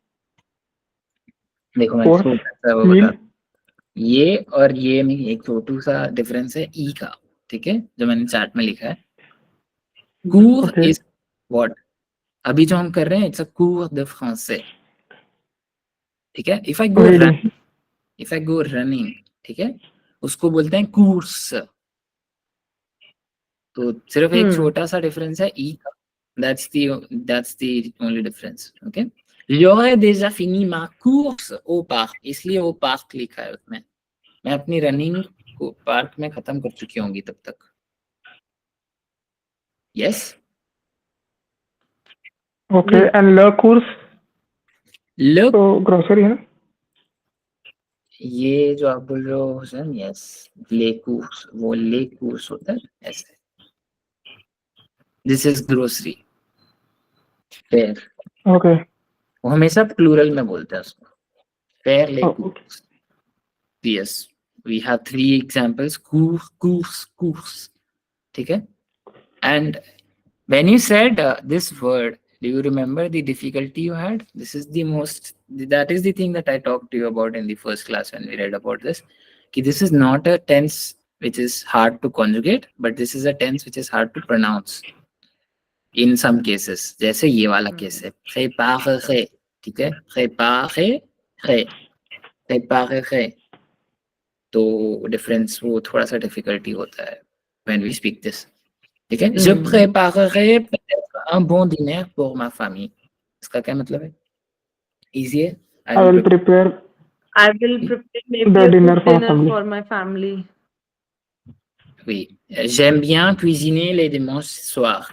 देखो मैं course. बता, ये और ये में एक छोटू सा डिफरेंस है ई का, ठीक है? जो मैंने चैट में लिखा है. cours is what? अभी जो हम कर रहे हैं, it's a cours de français, ठीक है? if I go running, ठीक है? उसको बोलते हैं course. तो सिर्फ एक छोटा सा डिफरेंस है ई का. that's the only difference. okay? J'aurais déjà fini ma course au parc, इसलिए वो पार्क लिखा है उसमें. मैं अपनी रनिंग को पार्क में खत्म कर चुकी होंगी तब तक. Yes? ओके जी। एंड ल कोर्स Le तो ग्रोसरी है ना? ये जो आप बोल रहे हो हुसैन, यस, ले course, वो ले course होता है ऐसे. This is grocery. Fair, okay वो हमेशा प्लूरल में बोलते हैं उसको. फेयर ले okay course. Yes, we have 3 examples. Course. ठीक है. And when you said this word, do you remember the difficulty you had? This is the most, that is the thing that I talked to you about in the first class when we read about this. Ki this is not a tense which is hard to conjugate, but this is a tense which is hard to pronounce in some cases. जैसे ये वाला case है, préparerai, ठीक है, préparerai, तो difference वो थोड़ा सा डिफिकल्टी होता है when we speak this. ठीक है. Je préparerai peut-être un bon dîner pour ma famille. इसका क्या मतलब है? Easy है. I will prepare I will prepare maybe The a dinner good for dinner family. for my family. Oui. J'aime bien cuisiner les dimanches soirs.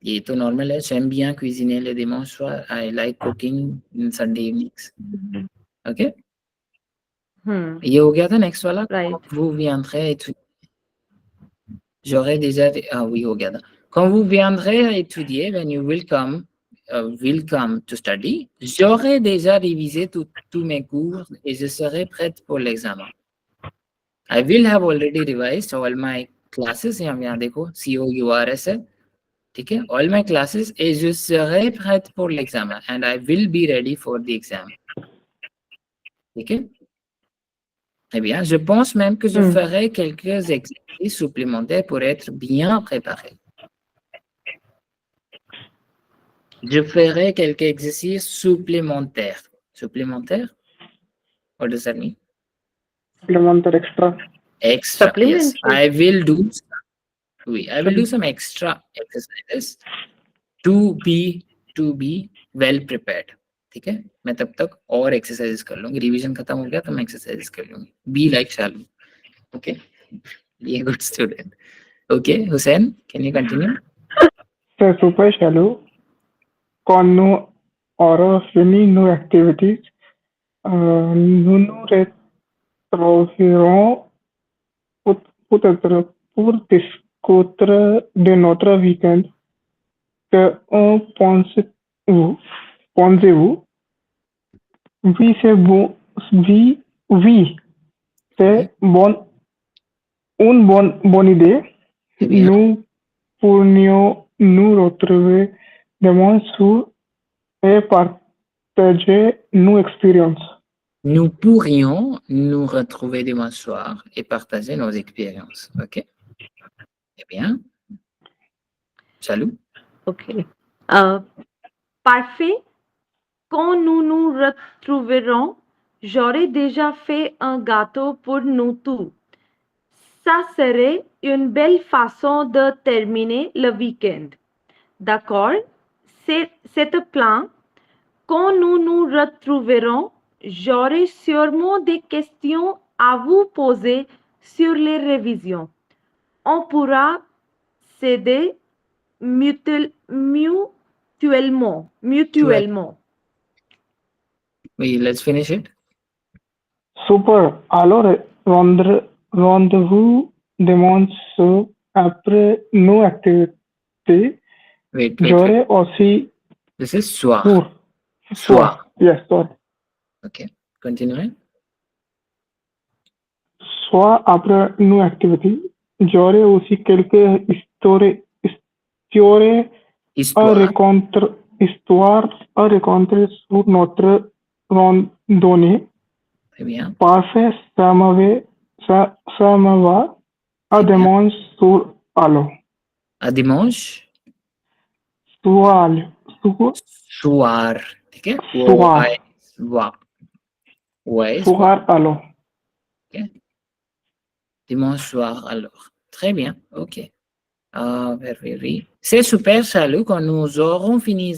ये तो normal है. J'aime bien cuisiner les dimanches soirs. I like cooking in Sunday evenings. Okay. ये हो गया था. Next वाला. Right. Vous viendrez étudier. J'aurais déjà, oui, हो गया था. Quand vous viendrez à étudier, when you will come to study, j'aurai déjà révisé tous mes cours et je serai prête pour l'examen. I will have already revised all my classes. यहाँ देखो, COURS है, ठीक है, all my classes et je serai prête pour l'examen and I will be ready for the exam. ठीक है. Eh bien, je pense même que je ferai quelques exercices supplémentaires pour être bien préparé. Je ferai quelques exercices supplémentaires. Supplémentaires? What does that mean? Supplementary extra. Extra. Yes. Supplementary. I will do some extra exercises to be well prepared. ठीक है. मैं तब तक और exercises कर लूंगी. Revision खत्म हो गया तो मैं एक्सरसाइजेस कर लूंगी. Be like Shalu. Okay. Be a good student. Okay, Hussein, can you continue? C'est super shallow. Quand nous aurons fini nos activités, nous nous retrouverons peut-être pour discuter de notre week-end. Que pensez-vous? Oui, c'est bon. Oui, c'est une bonne idée. Eh bien, Nous pourrions nous retrouver demain soir et partager nos expériences. nous pourrions nous retrouver demain soir et partager nos expériences. OK? Eh bien, salut. Okay. Parfait. Quand nous nous retrouverons, j'aurai déjà fait un gâteau pour nous tous. Ça serait une belle façon de terminer le week-end. D'accord? C'est un plan. Quand nous nous retrouverons, j'aurai sûrement des questions à vous poser sur les révisions. On pourra s'aider mutuellement. Oui, let's finish it. Super. Alors, rendez-vous demain soir après nos activités. Wait. J'aurai aussi This is soir. pour Soir. Yes, sorry. OK. Continuez. Soit après nos activités, j'aurai aussi quelques histoires à raconter sur notre randonnée. Très bien. Parfait, ça me va. À dimanche sur Allo. À dimanche. Soir. Soir. ठीक है. Soir Allo. OK. Dimanche soir alors. Très bien. OK. Very. C'est super, Salut. Quand nous aurons fini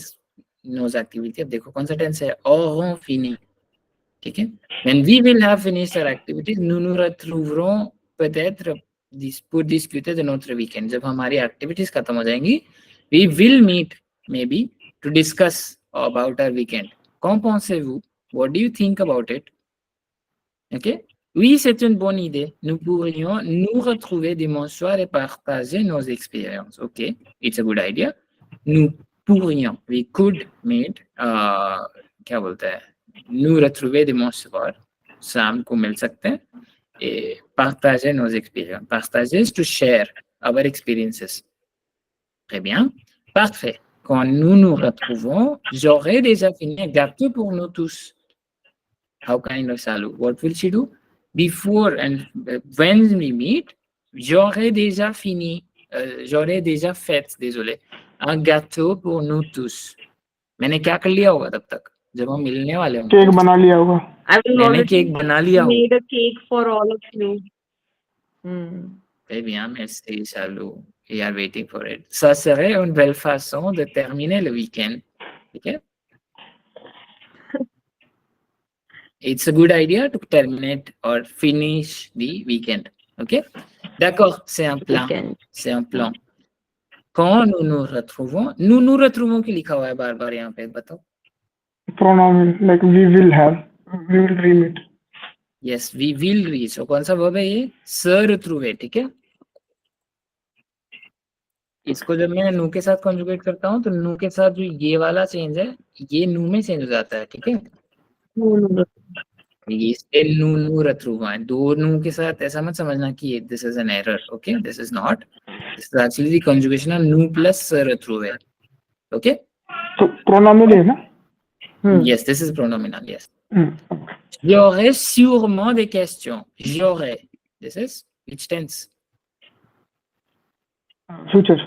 nos activités, देखो कौन सा tense है? Auront fini. ठीक है. When we will have finished our activities, nous nous retrouverons peut-être pour discuter de notre weekend. जब हमारी activities खत्म हो जाएंगी, we will meet maybe, to discuss about our weekend. Qu'en pensez-vous? What do you think about it? Ok? Oui, c'est une bonne idée. Nous pourrions nous retrouver dimanche soir et partager nos expériences. Ok, it's a good idea. Nous pourrions, we could meet, क्या बोलते हैं, nous retrouver dimanche soir, शाम को मिल सकते हैं et partager nos expériences. Partager is to share our experiences. Très bien, parfait. Quand nous nous retrouvons, j'aurai déjà fini un gâteau pour nous tous. How kind of Salu? What will she do? Before and when we meet, j'aurai déjà fini, j'aurai déjà fait, désolé, un gâteau pour nous tous. मैंने क्या कर लिया होगा तब तक जब हम मिलने वाले होंगे? केक बना लिया होगा. I will मैंने already केक बना लिया होगा. made a cake for all of you. Très bien, merci Salu. We are waiting for it. Ça serait une belle façon de terminer le week-end. Okay? It's a good idea to terminate or finish the weekend. Okay? D'accord, c'est un plan. Weekend. C'est un plan. Quand nous nous retrouvons qui लिखा हुआ है बार-बार यहाँ पे बताओ. Pronoun like we will re-meet. Yes, we will reach. So कौन सा verb है ये? Se retrouver, ठीक है? इसको जब मैं नू के साथ conjugate करता हूँ तो नू के साथ जो ये वाला चेंज है ये नू में चेंज हो जाता है, ठीक है? ये नू retrouver है. दो नू के साथ ऐसा मत समझना कि this is an error. Okay, this is not. This is actually the conjugation of nu plus se retrouver. Okay? So pronominal है ना? Yes, this is pronominal. Yes. J'aurai sûrement des questions. J'aurai. This is which tense? Future.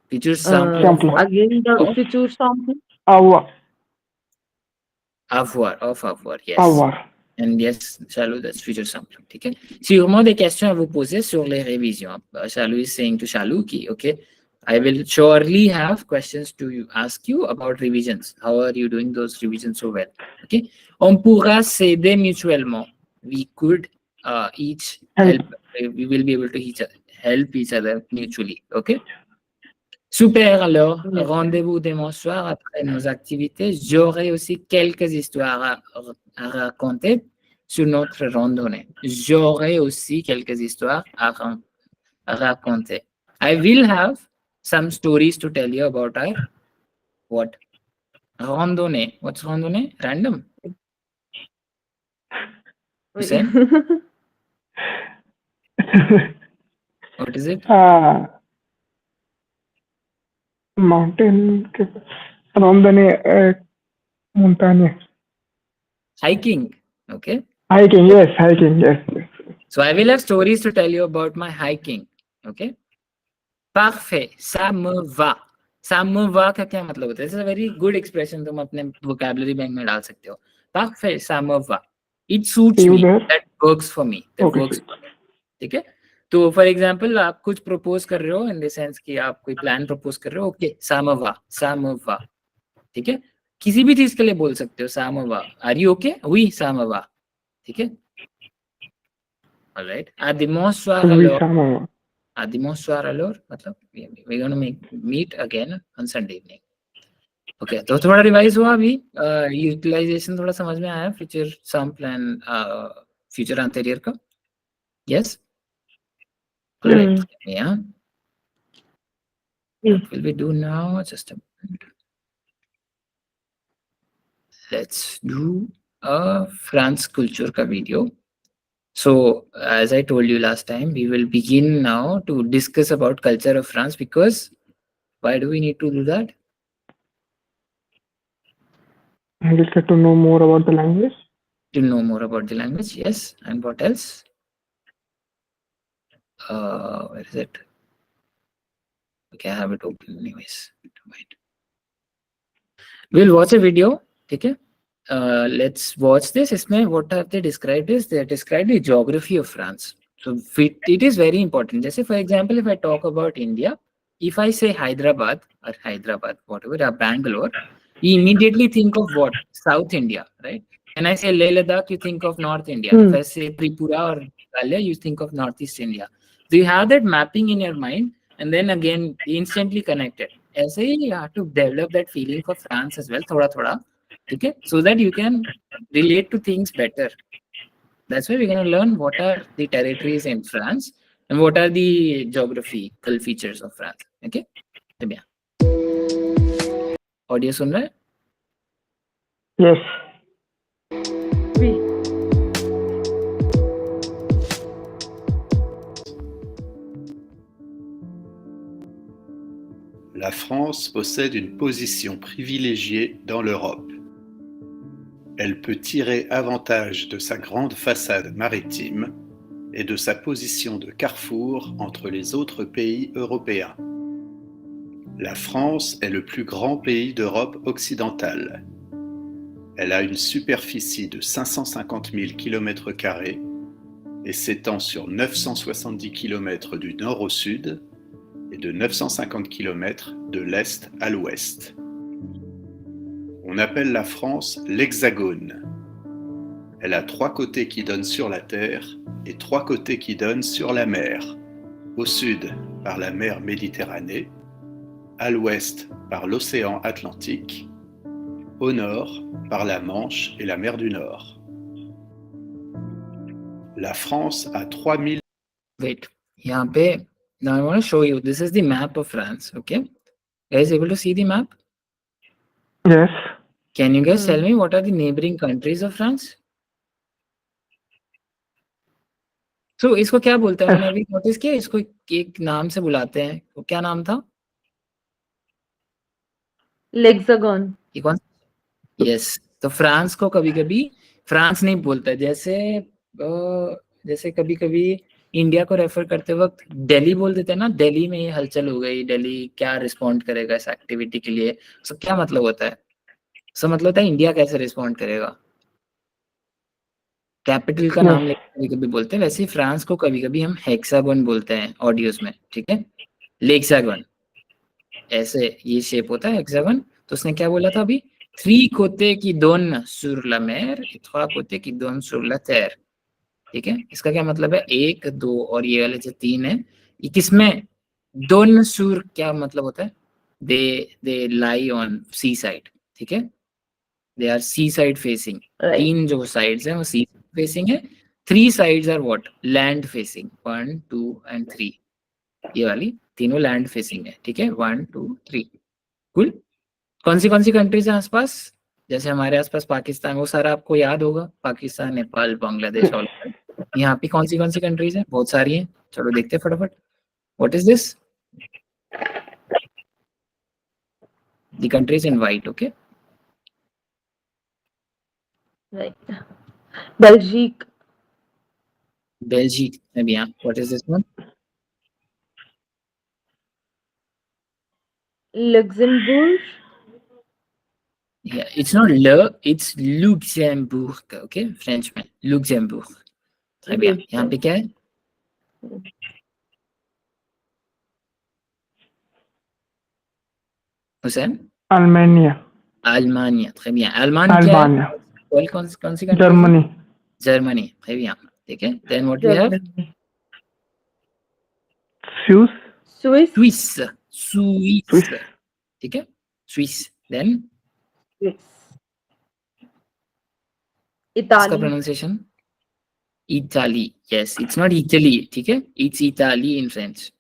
Future simple. Simple. Again, the future sample. Avoir. Avoir. Yes. Avoir. And yes, Shalu, that's future simple. ठीक है? Sûrement des questions à vous poser sur les révisions. Shalu is saying to Shalu ki, okay, I will surely have questions to ask you about revisions. How are you doing those revisions so well? Okay. On pourra s'aider mutuellement. We could each help. We will be able to help each other mutually. Okay. Super, alors, rendez-vous dimanche soir après nos activités. J'aurai aussi quelques histoires à raconter sur notre randonnée. J'aurai aussi quelques histoires à raconter. I will have some stories to tell you about our what? Randonnée. What's randonnée? Random. Hussein? What is it? Mountain montagne. Hiking. Okay. Hiking, yes. So I will have stories to tell you about my hiking. Okay. Parfait. Ça me va. Ça me va का क्या मतलब होता है? This is a very good expression. तुम अपने vocabulary bank में डाल सकते हो. Parfait. Ça me va. It suits me. That works for me. That works for me. ठीक है? तो फॉर एग्जाम्पल आप कुछ प्रपोज कर रहे हो इन द सेंस कि आप कोई प्लान प्रपोज कर रहे हो. ओके, सामवा. ठीक है? किसी भी चीज के लिए बोल सकते हो सामवा. Are you okay? oui, सामवा. ठीक है? ऑलराइट. à dimanche soir alors मतलब we're going to meet again on Sunday evening. Okay, तो थोड़ा रिवाइज हुआ अभी. यूटिलाइजेशन थोड़ा समझ में आया future simple future anterior का. Yes. Right. Yeah. What will we do now? Just a moment. Let's do a France culture ka video. So, as I told you last time, we will begin now to discuss about culture of France. Because why do we need to do that? I will get to know more about the language. To know more about the language, yes. And what else? Where is it? Okay, I have it open anyways. We'll watch a video. Okay. Let's watch this. Isme, what have they described is they described the geography of France. So it is very important. Just for example, if I talk about India, if I say Hyderabad, whatever, or Bangalore, you immediately think of what? South India, right? When I say Leh Ladakh, you think of North India. If I say Tripura or Meghalaya, you think of Northeast India. So you have that mapping in your mind, and then again instantly connected. ऐसे ही you have to develop that feeling for France as well, थोड़ा थोड़ा, ठीक है, so that you can relate to things better. That's why we're going to learn what are the territories in France and what are the geographical features of France. Okay, बढ़िया. Audio सुन रहा है? Yes Oui. La France possède une position privilégiée dans l'Europe. Elle peut tirer avantage de sa grande façade maritime et de sa position de carrefour entre les autres pays européens. La France est le plus grand pays d'Europe occidentale. Elle a une superficie de 550 000 km² et s'étend sur 970 km du nord au sud et de 950 km de l'est à l'ouest. On appelle la France l'Hexagone. Elle a 3 côtés qui donnent sur la terre et 3 côtés qui donnent sur la mer. Au sud, par la mer Méditerranée, à l'ouest, par l'océan Atlantique, au nord, par la Manche et la mer du Nord. La France a 3000... Wait, यहाँ पे now I want to show you. This is the map of France. Okay, guys, able to see the map? Yes Can you guys tell me what are the neighboring countries of France? So इसको क्या बोलते हैं? मैंने अभी notice किया, इसको एक नाम से बुलाते हैं. वो क्या नाम था? L'Hexagone. ये कौन? यस, तो फ्रांस को कभी कभी फ्रांस नहीं बोलता है, जैसे कभी कभी इंडिया को रेफर करते वक्त दिल्ली बोल देते हैं ना, दिल्ली में ये हलचल हो गई, दिल्ली क्या रिस्पॉन्ड करेगा इस एक्टिविटी के लिए. सो क्या मतलब होता है? सो मतलब होता है इंडिया कैसे रिस्पॉन्ड करेगा. कैपिटल का नाम लेकर कभी कभी बोलते हैं. वैसे ही फ्रांस को कभी कभी हम हेक्सागोन बोलते हैं ऑडियोज में, ठीक है, लेक्सागोन. ऐसे ये शेप होता है हेक्सागोन. तो उसने क्या बोला था अभी? 3 côtés qui donnent sur la mer et 3 côtés qui donnent sur la terre. ठीक है, इसका क्या मतलब है? 1, 2 और ये वाले जो 3 है, ये किसमें? donne sur क्या मतलब होता है? they lie on sea side. ठीक है, they are sea side facing. Right. 3 जो sides हैं वो sea facing है. 3 sides are what? land facing. 1, 2 and 3. ये वाली तीनों लैंड फेसिंग है. ठीक है, 1, 2, 3. कूल. कौन सी कंट्रीज हैं आसपास? जैसे हमारे आसपास पाकिस्तान, वो सारा आपको याद होगा, पाकिस्तान, नेपाल, बांग्लादेश और यहाँ पे कौन सी कंट्रीज हैं? बहुत सारी हैं. चलो देखते हैं फटाफट. What is this? The countries in white. Okay, Right. Belgique. बेल्जिक में भी यहाँ. What is this one? Luxembourg. Yeah, it's not le, it's Luxembourg. Okay, French में Luxembourg. très bien. यहाँ पे क्या है? हुसैन? अल्मेनिया अल्मानिया. très bien. अल्मान क्या है? अल्बानिया कौन सी country? Germany Germany. très bien. ठीक है, then what we have? Germany. Swiss Swiss. Swiss. ठीक है, स्विस. then Swiss. इसका Italy. प्रोनाउंसिएशन इटाली. Yes, it's not Italy. ठीक है, इट्स इटाली इन फ्रेंच,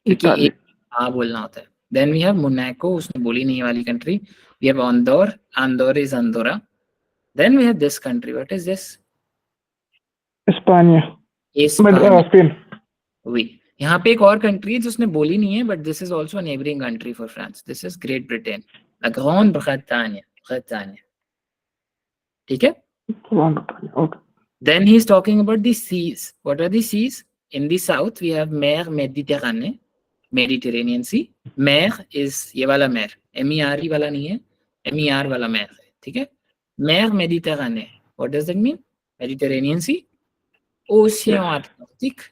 क्योंकि इटाली एक आ बोलना होता है. Then we have Monaco. उसने बोली नहीं वाली कंट्री. वी हैव अंदोर. अंदोर is Andorra. Then we have this country. What is this? स्पेनिया Spain वी. यहाँ पे एक और कंट्री है जो उसने बोली नहीं है, but this is also a neighbouring country for France. This is Great Britain, ला ग्रैंड ब्रिटेन. ठीक है. Okay Then he is talking about the seas. What are the seas? In the south, we have Mer Méditerranée, Mediterranean Sea. Mer is ये वाला mer, M-E-R-E वाला नहीं है, M-E-R वाला mer है. ठीक है, Mer Méditerranée. What does that mean? Mediterranean Sea, Ocean Atlantic,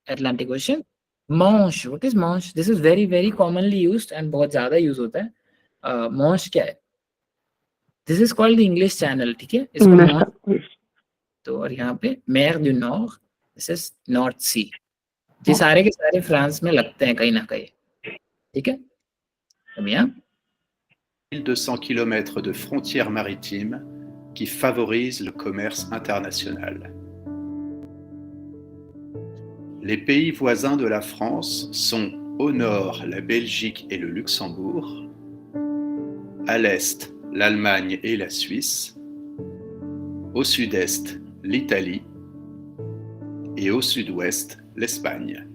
Atlantic Ocean. Manche. What is Manche? This is very very commonly used and बहुत ज़्यादा यूज होता है. Manche क्या है? This is called the English Channel. ठीक है, इसको Manche. तो और यहाँ पे mer du Nord, this is North Sea. ये सारे के सारे फ्रांस में लगते हैं कहीं ना कहीं. ठीक है, Très bien. 1200 km de frontières maritimes qui favorisent le commerce international. Les pays voisins de la France sont au nord la Belgique et le Luxembourg, à l'est l'Allemagne et la Suisse, au sud-est l'Italie et au sud-ouest l'Espagne.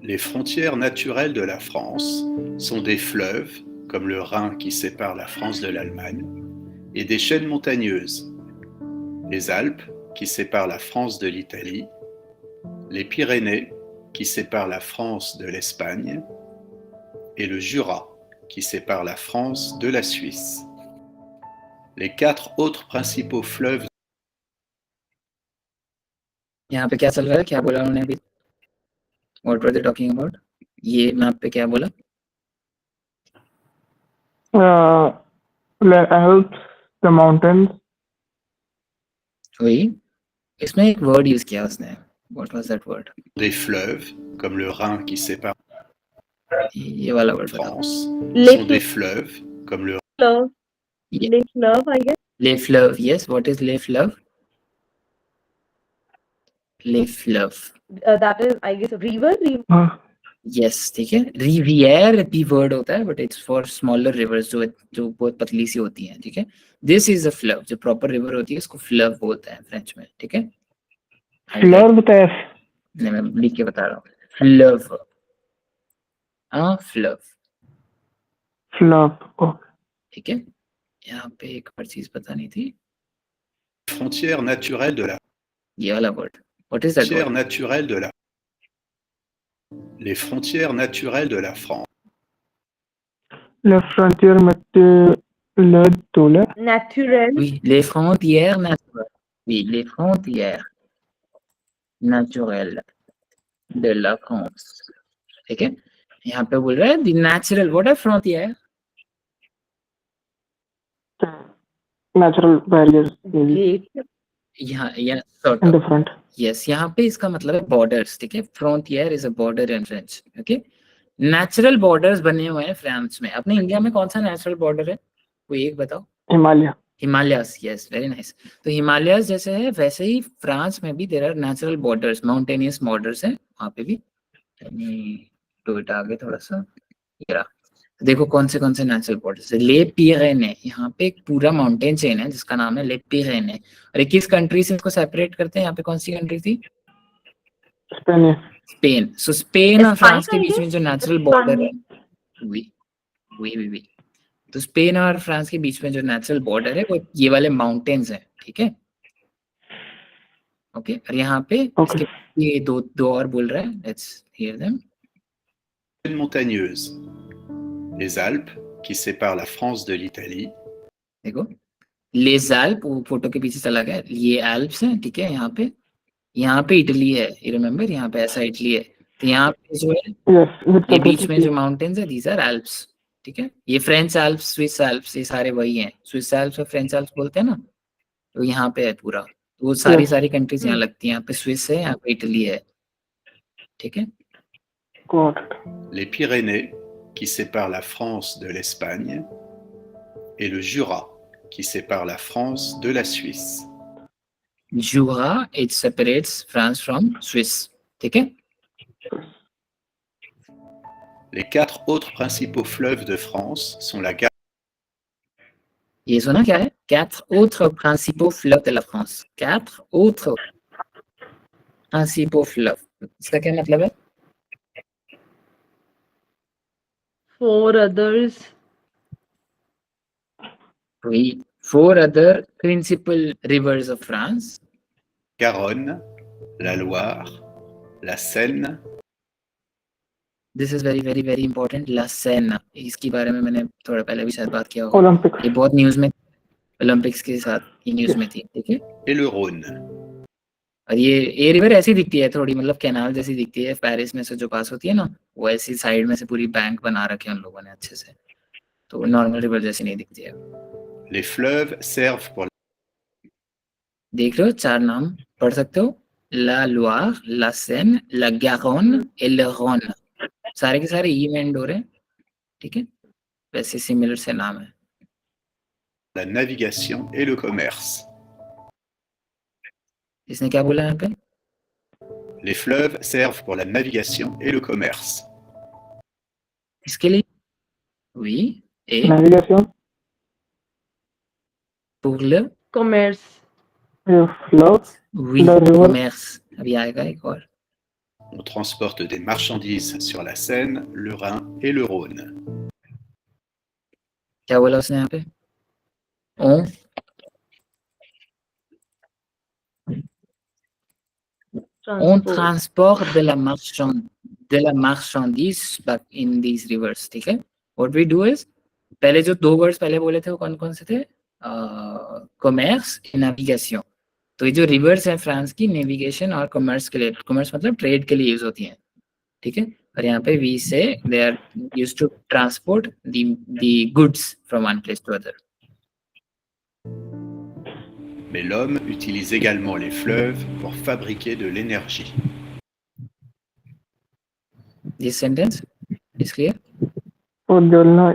Les frontières naturelles de la France sont des fleuves, comme le Rhin qui sépare la France de l'Allemagne, et des chaînes montagneuses, les Alpes qui séparent la France de l'Italie, les Pyrénées qui séparent la France de l'Espagne, et le Jura qui sépare la France de la Suisse. Les 4 autres principaux fleuves. यहाँ पे क्या चल रहा है, क्या बोला उन्होंने अभी? What were they talking about? ये मैप पे क्या बोला? Alps, the mountains. वही, इसमें एक वर्ड यूज किया उसने. What was that word? Des fleuves, comme le Rhin qui sépare ये वाला वर्ड la बताओ. France, Lake sont des fleuves, comme le Fleuve. Yeah. Lake Fleuve, I guess. Les fleuves, yes. What is les fleuves? Les fleuves. That is, I guess, river. Yes, ठीक है. रिवियर भी word होता है, but it's for smaller rivers जो बहुत पतली सी होती हैं. ठीक है. दिस इज अ फ्लव. जो प्रॉपर रिवर होती है उसको फ्लव बोलते हैं फ्रेंच में. ठीक है. Fleur with F. नहीं, मैं लिख के बता रहा हूँ. फ्लव. हाँ, फ्लव. Fleuve. Oh. ठीक है. यहाँ पे एक और चीज पता नहीं थी. frontières naturelles de la ये वाला word. What is that frontière word? naturelle de la les frontières naturelles de la France. La frontière naturelle. Naturel. Oui, les frontières naturelles. Oui, les frontières naturelles de la France. ठीक है. यहाँ पे बोल रहा है the natural. What are frontières? Natural barriers. maybe, Great. यहाँ sort in of. the front. Yes, यहाँ पे इसका मतलब है borders. ठीक है. Frontier is a border in French. Okay. Natural borders बने हुए हैं फ्रांस में. अपने इंडिया में कौन सा natural border है? कोई एक बताओ. Himalaya. Himalayas. Yes, very nice. तो हिमालयस जैसे है वैसे ही फ्रांस में भी there are natural borders, mountainous borders है वहां पे भी. तो इट आगे थोड़ा सा ये रहा. देखो कौन से नेचुरल बॉर्डर्स है. ले पिरेने, यहाँ पे एक पूरा माउंटेन चेन है जिसका नाम है ले पिरेने. और ये किस कंट्री से इसको सेपरेट करते हैं? यहाँ पे कौन सी कंट्री थी? Spain. स्पेन. सो स्पेन और फ्रांस के España, I बीच में guess. जो नेचुरल बॉर्डर है, वही तो स्पेन और फ्रांस के बीच में जो नेचुरल बॉर्डर है वो ये वाले माउंटेन्स हैं. ठीक है. ओके. और यहाँ पे Okay. इसके ये दो और बोल रहा है. Let's hear them. Montagneuse. Les Alpes qui séparent la France de l'Italie. देखो लेस एल्प, वो फोटो के पीछे चला गया. ये एल्प्स हैं. ठीक है. यहाँ पे इटली है. यू रिमेम्बर, यहाँ पे ऐसा इटली है. तो यहाँ पे जो है Yes. With ये बीच में the जो माउंटेन्स है दीज आर एल्प्स. ठीक है. ये फ्रेंच एल्प्स, स्विस एल्प्स, ये सारे वही हैं. स्विस एल्प्स और फ्रेंच एल्प्स बोलते हैं ना, तो यहाँ पे है पूरा. तो वो सारी कंट्रीज यहाँ लगती हैं. यहाँ पे स्विस है, यहाँ पे इटली है. ठीक है. got it. Les Pyrénées qui séparent la France de l'Espagne et le Jura qui sépare la France de la Suisse. Jura, it separates France from Swiss. ठीक है. Les 4 autres principaux fleuves de France sont la Garonne, ये सुना क्या है? 4 autres principaux fleuves de la France. 4 autres principaux fleuves. इसका क्या मतलब है? 4 others. Oui. 4 other principal rivers of France. Garonne, la Loire, la Seine, This is very very very important. La Seine. इसके बारे में मैंने थोड़ा पहले भी शायद बात किया होगा. Olympics. ये बहुत न्यूज में, ओलंपिक्स के साथ ये न्यूज में थी. ठीक है. et le Rhône. और ये रिवर ऐसी दिखती है थोड़ी, मतलब कैनाल जैसी दिखती है. पेरिस में से जो पास होती है ना, वो ऐसी साइड में से पूरी बैंक बना रखे हैं उन लोगों ने अच्छे से. तो नॉर्मल रिवर जैसी नहीं दिखती है. Les fleuves servent pour देख रहे हो 4 नाम पढ़ सकते हो. ला लोire, ला सेन, ला गारोन et le Rhône. सारे के सारे ई में एंड हो रहे हैं. ठीक है, वैसे सिमिलर से नाम है। la navigation et le commerce. इसने क्या बोला यहाँ पे? Les fleuves servent pour la navigation et le commerce. इसके लिए oui et navigation, pour le Commerce. flow, oui the river, commerce। अभी आएगा एक और। On transporte des marchandises sur la Seine, le Rhin et le Rhône. क्या बोला उसने यहाँ पे? On transporte de la marchandise back in these rivers, ठीक है। What we do is, पहले जो 2 वर्ड्स पहले बोले थे वो कौन कौन से थे? Commerce, navigation. तो ये जो रिवर्स है फ्रांस की, नेविगेशन और कॉमर्स के लिए, कॉमर्स मतलब ट्रेड के लिए यूज होती हैं, ठीक है। और यहाँ पे we say they are used to transport the goods from one place to other. Mais l'homme utilise également les fleuves pour fabriquer de l'énergie. This sentence is clear? for जलना,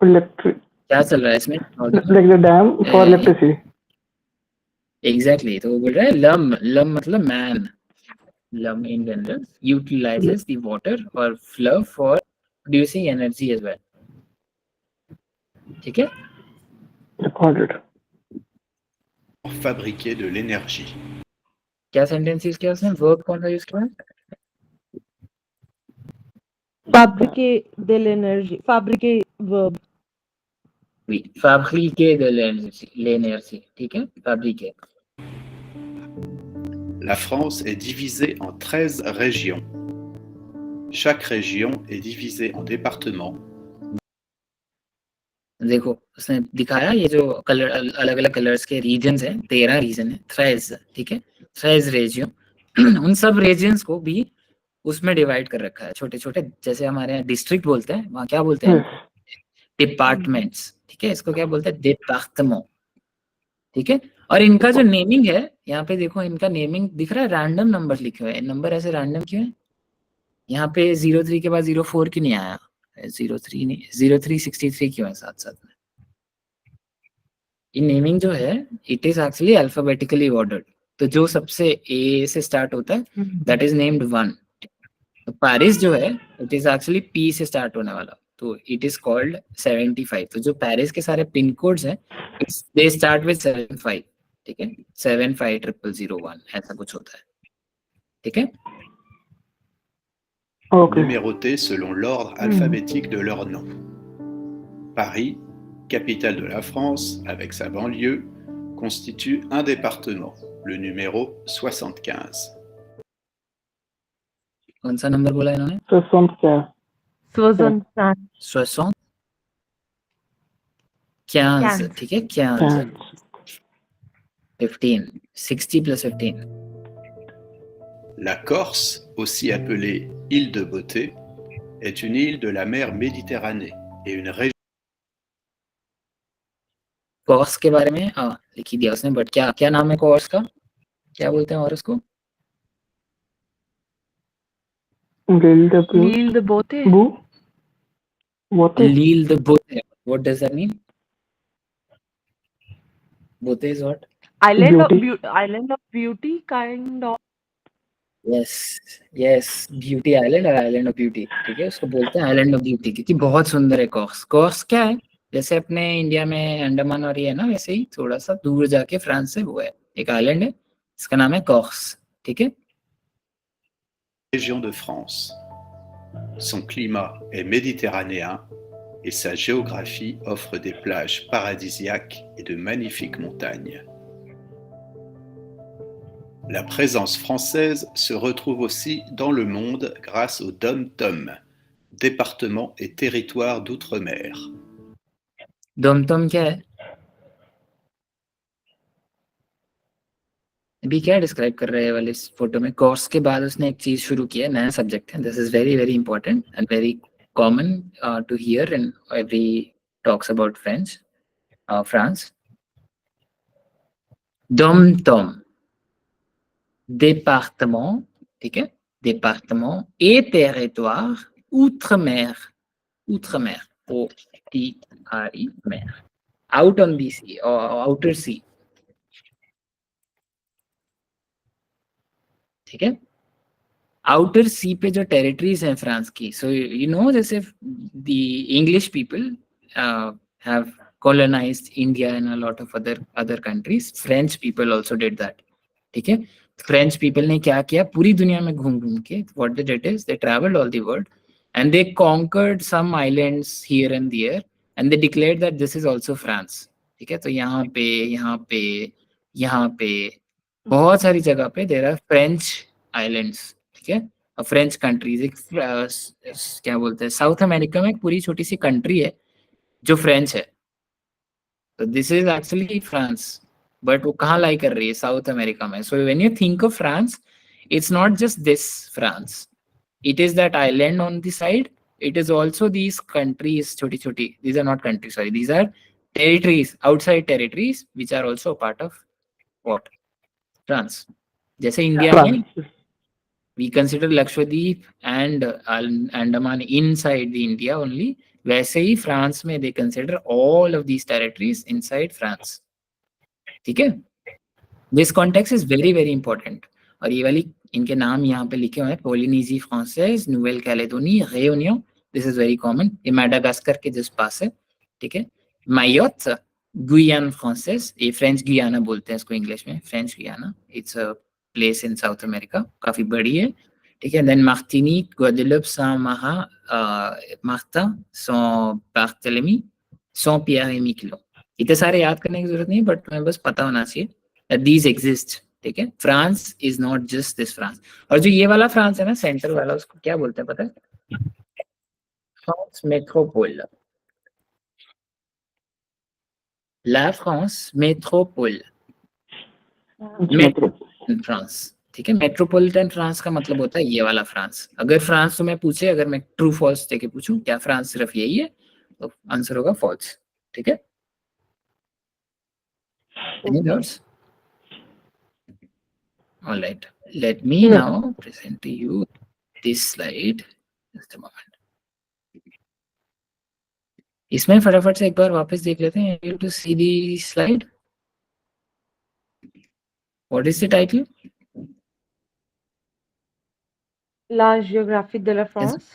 electric, क्या चल रहा है इसमें? like the dam for electricity. Exactly. तो वो बोल रहा है लम, लम मतलब man, lump in general utilizes the water or flow for producing energy as well, ठीक है। Recorded. Pour fabriquer de l'énergie. क्या सेंटेंस यूज किया उसने? वर्ब कौन सा यूज किया? Fabricate de l'énergie. Fabricate verb. Oui, fabriquer de l'énergie, ठीक है, fabriquer। La France est divisée en 13 régions. Chaque région est divisée en départements. देखो उसने दिखाया ये जो कलर, अलग अलग कलर्स के रीजन्स हैं, 13 रीजन है, 13, ठीक है, 13 रेजियन। उन सब रीजन्स को भी उसमें डिवाइड कर रखा है छोटे छोटे, जैसे हमारे यहाँ डिस्ट्रिक्ट बोलते हैं, वहाँ क्या बोलते हैं? डिपार्टमेंट्स, ठीक है। इसको क्या बोलते हैं? डिपार्टमेंट, ठीक है। और इनका जो नेमिंग है, यहाँ पे देखो इनका नेमिंग दिख रहा है, रैंडम नंबर लिखे हुए हैं। नंबर ऐसे रैंडम क्यों है? यहाँ पे 03 के बाद 04 क्यों नहीं आया? 03 नहीं, 0363 क्यों है साथ साथ में? ये नेमिंग जो है, it is actually alphabetically ordered. तो जो सबसे ए से स्टार्ट होता है दैट इज नेम्ड 1। तो पेरिस जो है इट इज एक्चुअली पी से स्टार्ट होने वाला, तो इट इज कॉल्ड 75। तो जो पेरिस के सारे पिन कोड्स हैं दे स्टार्ट विद 75, ठीक है, 750001 ऐसा कुछ होता है, ठीक है। Okay. Numérotés selon l'ordre alphabétique de leur nom. Paris, capitale de la France, avec sa banlieue, constitue un département, le numéro 75. कौन सा नंबर बोला इन्होंने? 75. 75. 75, ठीक है, 15, 15. 15, 60 plus 15। La Corse, aussi appelée île de Beauté, est une île de la mer Méditerranée et une région कॉर्स के बारे में लिख ही दिया उसने, बट क्या क्या नाम है कॉर्स का? क्या बोलते हैं और उसको? L'île de Bou. L'île de Beauté. Bou. What is? लील द बोते। What does that mean? बोते is what? Island of Beauty. Island of beauty, kind of. Yes, yes, beauty island और आइलैंड ऑफ ब्यूटी, ठीक है, उसको बोलते हैं आइलैंड ऑफ ब्यूटी क्योंकि बहुत सुंदर है कॉर्स। कॉर्स क्या है? जैसे अपने इंडिया में अंडमान और ये है ना, वैसे ही थोड़ा सा दूर जाके फ्रांस से वो है, एक आइलैंड है, इसका नाम है कॉर्स, ठीक है। région de France. Son climat est méditerranéen et sa géographie offre des plages paradisiaques et de magnifiques montagnes. La présence française se retrouve aussi dans le monde grâce au DOM-TOM, département et territoire d'outre-mer. डोमटोम क्या है? अभी क्या describe कर रहे हैं वाले इस photo में? कोर्स के बाद उसने एक चीज शुरू किया, नया सब्जेक्ट है, this is very very important and very common to hear in every talks about French France. डोमटोम, département, ठीक है, département et territoire outre-mer, outre-mer, O-T-R-E, mer, out on the sea or outer sea, ठीक है? Outer सी पे जो territories हैं France की, so you know जैसे the English people have colonized India and a lot of other countries. French people also did that. ठीक है? French people ने क्या किया, पूरी दुनिया में घूम घूम के what they did is they traveled all the world and they conquered some islands here and there and they declared that this is also France. ठीक है? तो यहाँ पे बहुत सारी जगह पे there are French islands. ठीक है? फ्रेंच कंट्रीज, एक क्या बोलते हैं, साउथ अमेरिका में एक पूरी छोटी सी कंट्री है जो फ्रेंच है. तो this is actually France, but वो कहाँ लाई कर रही है, साउथ अमेरिका में. So when you think of France, it's not just this France, it is that island on the side, it is also these countries, छोटी छोटी, these are not countries, sorry, these are territories, outside territories which are also part of what, France. जैसे India में we consider Lakshadweep and Andaman inside the India only, वैसे ही France में they consider all of these territories inside France. ठीक है? This context is very very important. और ये वाली इनके नाम यहाँ पे लिखे हुए हैं, पोलिनीजी फ्रांसाइज, नोuvelle कैलेडोनी, रेयूनियन, दिस इज वेरी कॉमन. ये मेडागास्कर के जिस पास है. ठीक है? मायोtte, गुयाना फ्रांसाइज, ये फ्रेंच गुयाना बोलते हैं इसको इंग्लिश में, French Guiana, it's a place in South America, काफी बड़ी है. ठीक है? देन मार्टिनिक, ग्वादेलुप, सैंट मार्tin, Saint Barthelemy, Saint Pierre et Miquelon. इतने सारे याद करने की जरूरत नहीं, बट तुम्हें बस पता होना चाहिए that these exist. ठीक है? France is not just this France. और जो ये वाला फ्रांस है ना, सेंटर वाला, उसको क्या बोलते हैं पता है? फ्रांस मेट्रोपोल, ला फ्रांस मेट्रोपोल, फ्रांस. ठीक है? मेट्रोपॉलिटन फ्रांस का मतलब होता है ये वाला फ्रांस. अगर फ्रांस तुम्हें पूछे, अगर मैं ट्रू फॉल्स देके पूछूं क्या फ्रांस सिर्फ यही है, तो आंसर होगा फॉल्स. ठीक है? Any doubts? All right. Let me now present to you this slide. Just a moment. इसमें फटाफट से एक बार वापस देख लेते हैं. Able to see the slide? What is the title? La géographie de la France.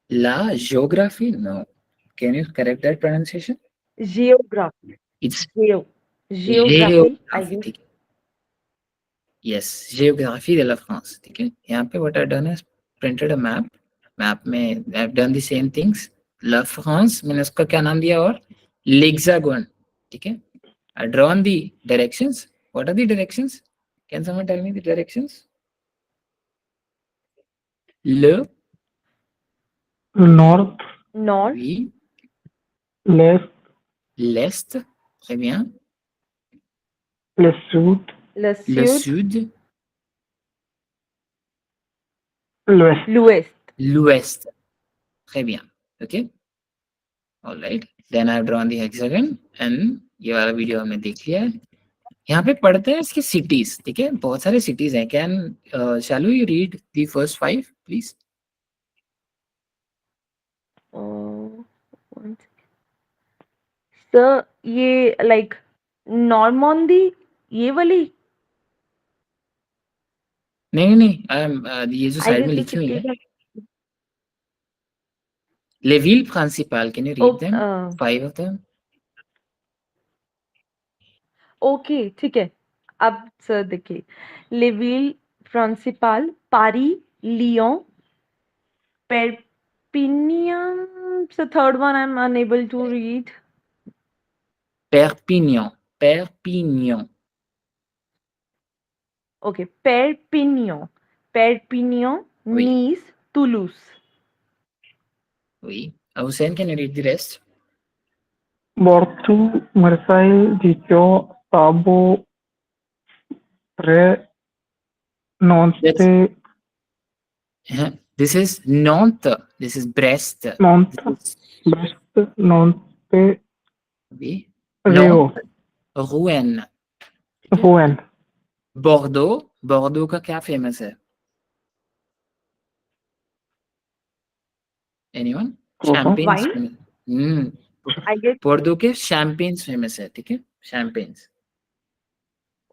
La géographie? No. Can you correct that pronunciation? Geography. It's Geography. I guess. ठीक है. Yes, géographie de la France. ठीक है? यहाँ पे what I've done is printed a map. Map में I've done the same things. La France, मैंने उसका क्या नाम दिया, और l'hexagone. ठीक है? I've drawn the directions. What are the directions? Can someone tell me the directions? Le, North, North. oui, left, l'est, très bien. le sud, Le Le sud. sud, l'ouest. L'ouest. l'ouest, très bien. Okay. All right. Then I've drawn the hexagon and ये वाला video हमने देख लिया है. यहाँ पे पढ़ते हैं इसके सिटीज. ठीक है? बहुत सारे सिटीज हैं. Can Shalu you read the first 5 please? One second. Sir, ये like Normandy, ये वाली. नहीं, ये जो I साइड guess में the लिखी हुई है, cities are. Les villes principales, can you read them? Oh, 5 of them. okay, ठीक है. अब सर देखिए, Les villes principales, Paris, Lyon, Perpignan. The third one I'm unable to read. Perpignan. Perpignan. Okay, Perpignan, Oui. Nice, Toulouse. Oui. Hussein, can you read the rest? Bordeaux, Marseille, Dijon, Sabo, Re, Nantes, This is Nantes. This is Brest. Nantes, Brest, Nantes, Oui. Rio, Rouen. Rouen, Bordeaux. Bordeaux का क्या famous है? Anyone? Coca. Champagnes Wine? famous. Hmm I guess. Porto के champagnes famous है, ठीक है, champagnes.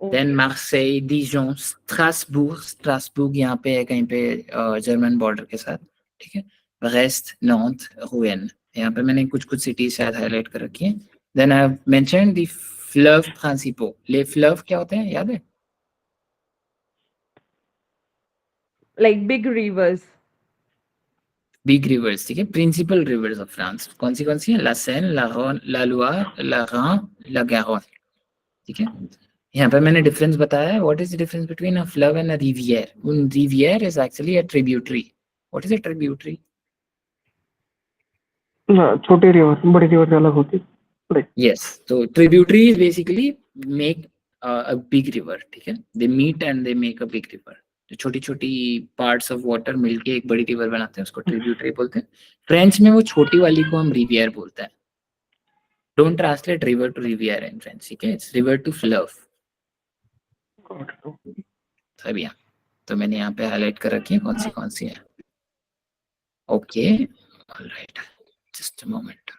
Then Okay. Marseille, Dijon, Strasbourg यहाँ पे है कहीं पे जर्मन बॉर्डर के साथ, ठीक है. रेस्ट, नॉन्ट, रोuen, यहाँ पे मैंने कुछ कुछ सिटीज शायद हाईलाइट कर रखी है. Then I have mentioned the फ्लव प्रिंसिपल. ले फ्लव क्या होते हैं याद है? Like big rivers. Big reverse, ठीक है, प्रिंसिपल रिवर्स ऑफ फ्रांस कौन सी है? ला सेन, ला रोन, ला लुआर, ला रान, ला गारोन, ठीक है. यहाँ पे मैंने डिफरेंस बताया है. What is the difference between a फ्लव एंड अ रिवियर? रिवियर is actually a tributary. What is a tributary? छोटी रिवर बड़ी रिवर से अलग होती है. Yes, so tributaries basically make a big river, ठीक है. They meet and they make a big river. जो छोटी छोटी पार्ट्स ऑफ वाटर मिलके एक बड़ी रिवर बनाते हैं उसको ट्रिब्यूटरी बोलते हैं. फ्रेंच में वो छोटी वाली को हम रिवियर बोलते हैं. डोंट ट्रांसलेट रिवर टू रिवियर इन फ्रेंच, ठीक है. इट्स रिवर टू फ्लव. सभी यहाँ तो मैंने यहाँ पे हाईलाइट कर रखी है कौन सी है. Okay, alright, just a moment.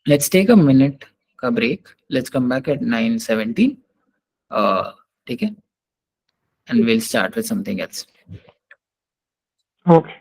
Let's take a minute का break. Let's come back at 9:70. ठीक है, and we'll start with something else. Okay.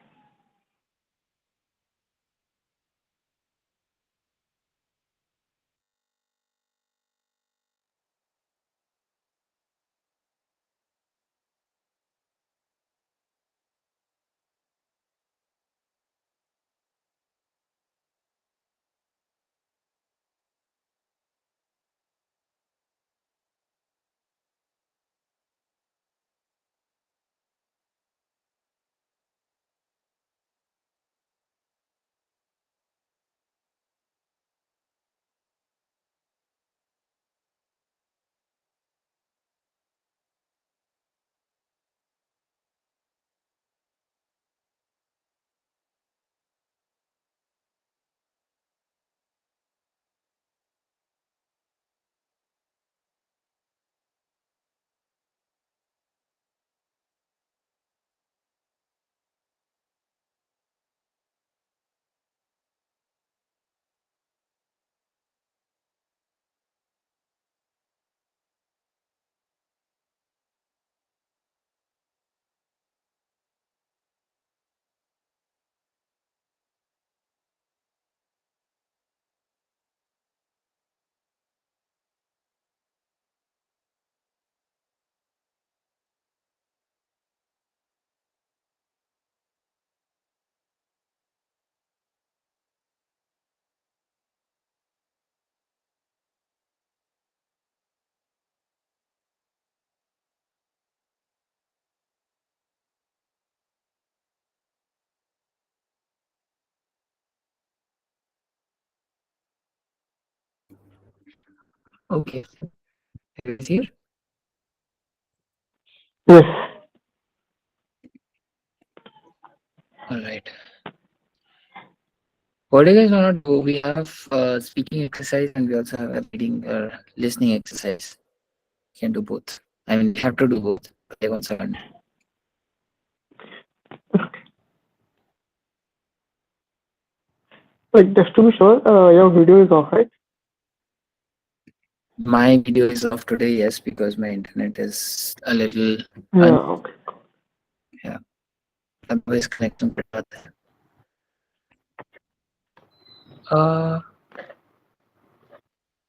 Okay, is here. Yes. All right. What do you guys want to do? We have speaking exercise and we also have a reading or listening exercise. You can do both. I mean, you have to do both. Take 1 second. Like, just to be sure, your video is off, right? My video is off today, yes, because my internet is a little. Yeah. Okay. Otherwise, connection पे आता है.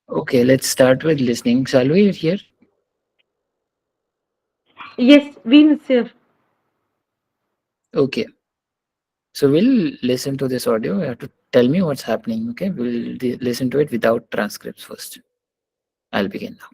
Okay, let's start with listening. Shall we hear? Yes, Venus here. Okay. So we'll listen to this audio. You have to tell me what's happening. Okay, we'll listen to it without transcripts first. I'll begin now.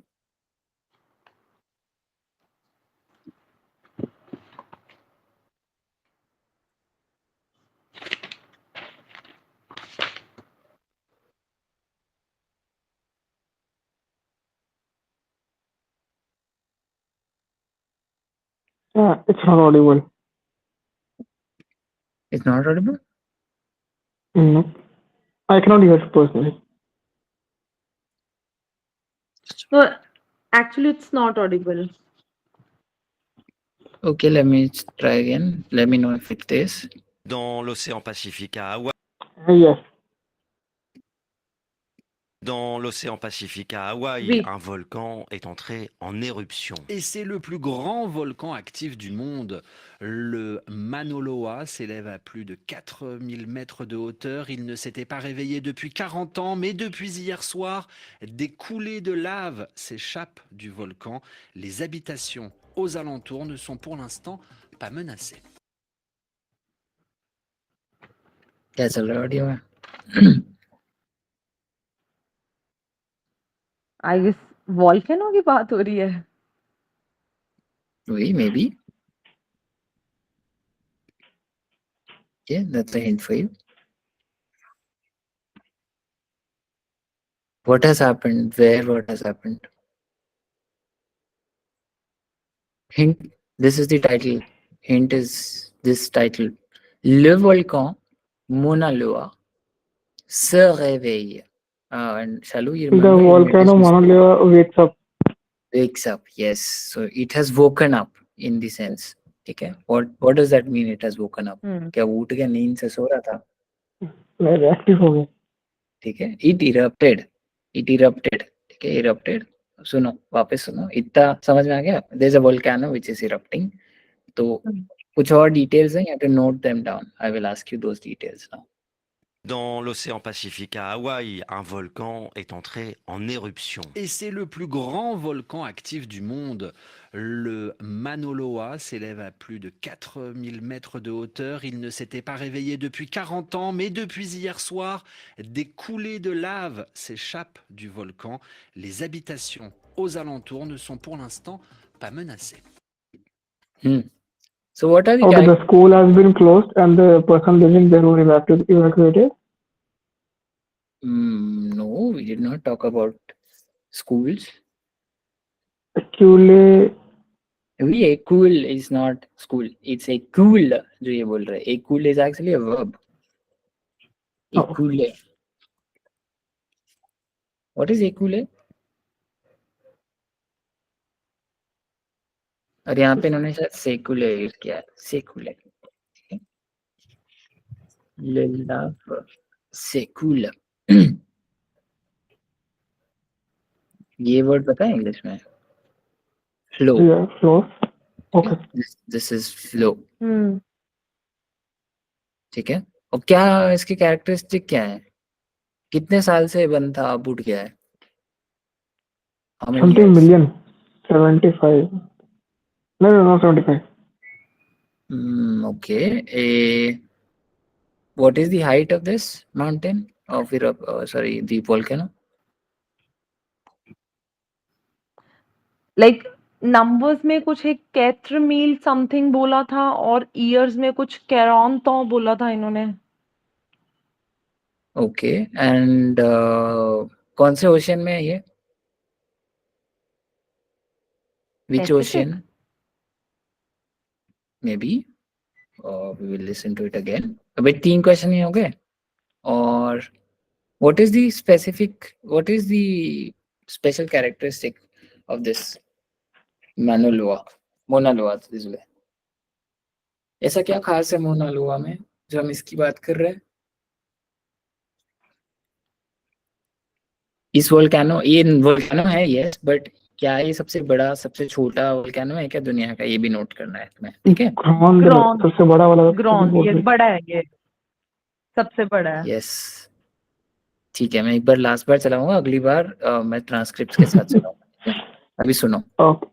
Yeah, it's not audible. It's not audible? No. I cannot hear it personally. No, actually, it's not audible. Okay, let me try again. Let me know if it is. Dans l'océan Pacifique à Hawaï. Yes. Dans l'océan Pacifique à Hawaï, Oui. un volcan est entré en éruption. Et c'est le plus grand volcan actif du monde. Le Mauna Loa s'élève à plus de 4000 mètres de hauteur. Il ne s'était pas réveillé depuis 40 ans, mais depuis hier soir, des coulées de lave s'échappent du volcan. Les habitations aux alentours ne sont pour l'instant pas menacées. क्या चल रहा है audio में? I guess volcano की बात हो रही है. वही maybe. Yeah, that's a hint for you. What has happened? Where? What has happened? Hint. This is the title. Hint is this title. Le volcan Mauna Loa se réveille. And Shalu, you The remember? volcano Mauna Loa wakes up. Wakes up. Yes. So it has woken up in the sense. Okay. What does that mean? It has woken up. क्या वो उठ के नींद से सो रहा था? Active हो गया. ठीक है. It erupted. ठीक है. Erupted. सुनो वापस सुनो. इतना समझ में आ गया? There's a volcano which is erupting. तो कुछ और details हैं. You have to note them down. I will ask you those details now. Dans l'océan Pacifique à Hawaï, un volcan est entré en éruption. Et c'est le plus grand volcan actif du monde. Le Mauna Loa s'élève à plus de 4000 mètres de hauteur. Il ne s'était pas réveillé depuis 40 ans, mais depuis hier soir, des coulées de lave s'échappent du volcan. Les habitations aux alentours ne sont pour l'instant pas menacées. So what are the Okay, the school has been closed and the person living there were evacuated. No, we did not talk about schools. Actually, A cool is not school. It's a cool. जो ये बोल रहे. A cool is actually a verb. A Oh. cool. What is a cool? और यहाँ पे इन्होंने शायद secular use किया है. सेकुलर. सेकुलर. ये वर्ड पता है इंग्लिश में? Flow. yeah, flow. Okay. This is flow. ठीक है. और क्या इसकी कैरेक्टरिस्टिक क्या है? कितने साल से बंद था अब उठ गया है? How many Something years? million. 75. No, not 75. Okay. What is the height of this mountain? The volcano? Like numbers में कुछ एक कैथ्रमील समथिंग बोला था और ईयर्स में कुछ कैरॉन तो बोला था इन्होंने. ओके. एंड कौन से ओशन में है ये? Which Pacific? Ocean? Maybe. We will listen to it again. अबे 3 क्वेश्चन ही हो गए. और what is the special characteristic of this Mauna Loa? This way. ऐसा क्या खास है Mauna Loa में जो हम इसकी बात कर रहे हैं? इस वोल्केनो है यस, बट क्या ये सबसे बड़ा सबसे छोटा वोल्केनो है क्या दुनिया का? ये भी नोट करना है तुम्हें. ठीक है. Ground, सबसे बड़ा वाला. ग्रॉन ये बड़ा है, ये सबसे बड़ा है. यस. ठीक है. मैं एक बार लास्ट बार चलाऊंगा, अगली बार मैं ट्रांसक्रिप्ट्स के साथ चलाऊंगा. अभी सुनो. Okay.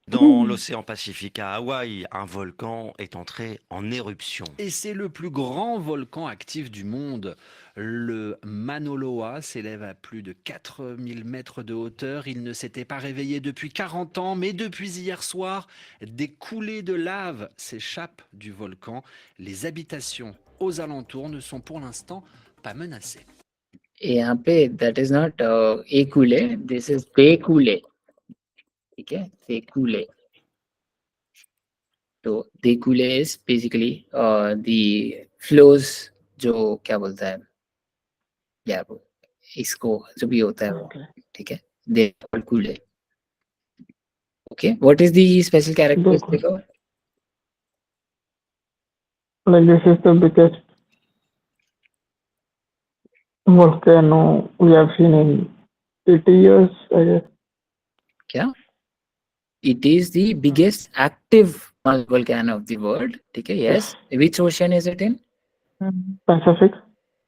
Dans l'océan Pacifique à Hawaï, un volcan est entré en éruption. Et c'est le plus grand volcan actif du monde. Le Mauna Loa s'élève à plus de 4000 mètres de hauteur. Il ne s'était pas réveillé depuis 40 ans, mais depuis hier soir, des coulées de lave s'échappent du volcan. Les habitations aux alentours ne sont pour l'instant pas menacées. यहाँ पे that is not Ekule, this is Bekule. ठीक है. Bekule. तो Bekule is basically the flows जो क्या बोलता है यार वो इसको जो भी होता है वो. ठीक है. Bekule. Okay. What is the special characteristic of? Like this is the biggest volcano we have seen in 80 years, I guess. क्या? It is the biggest active volcano of the world. ठीक है? Yes. Which ocean is it in? Pacific.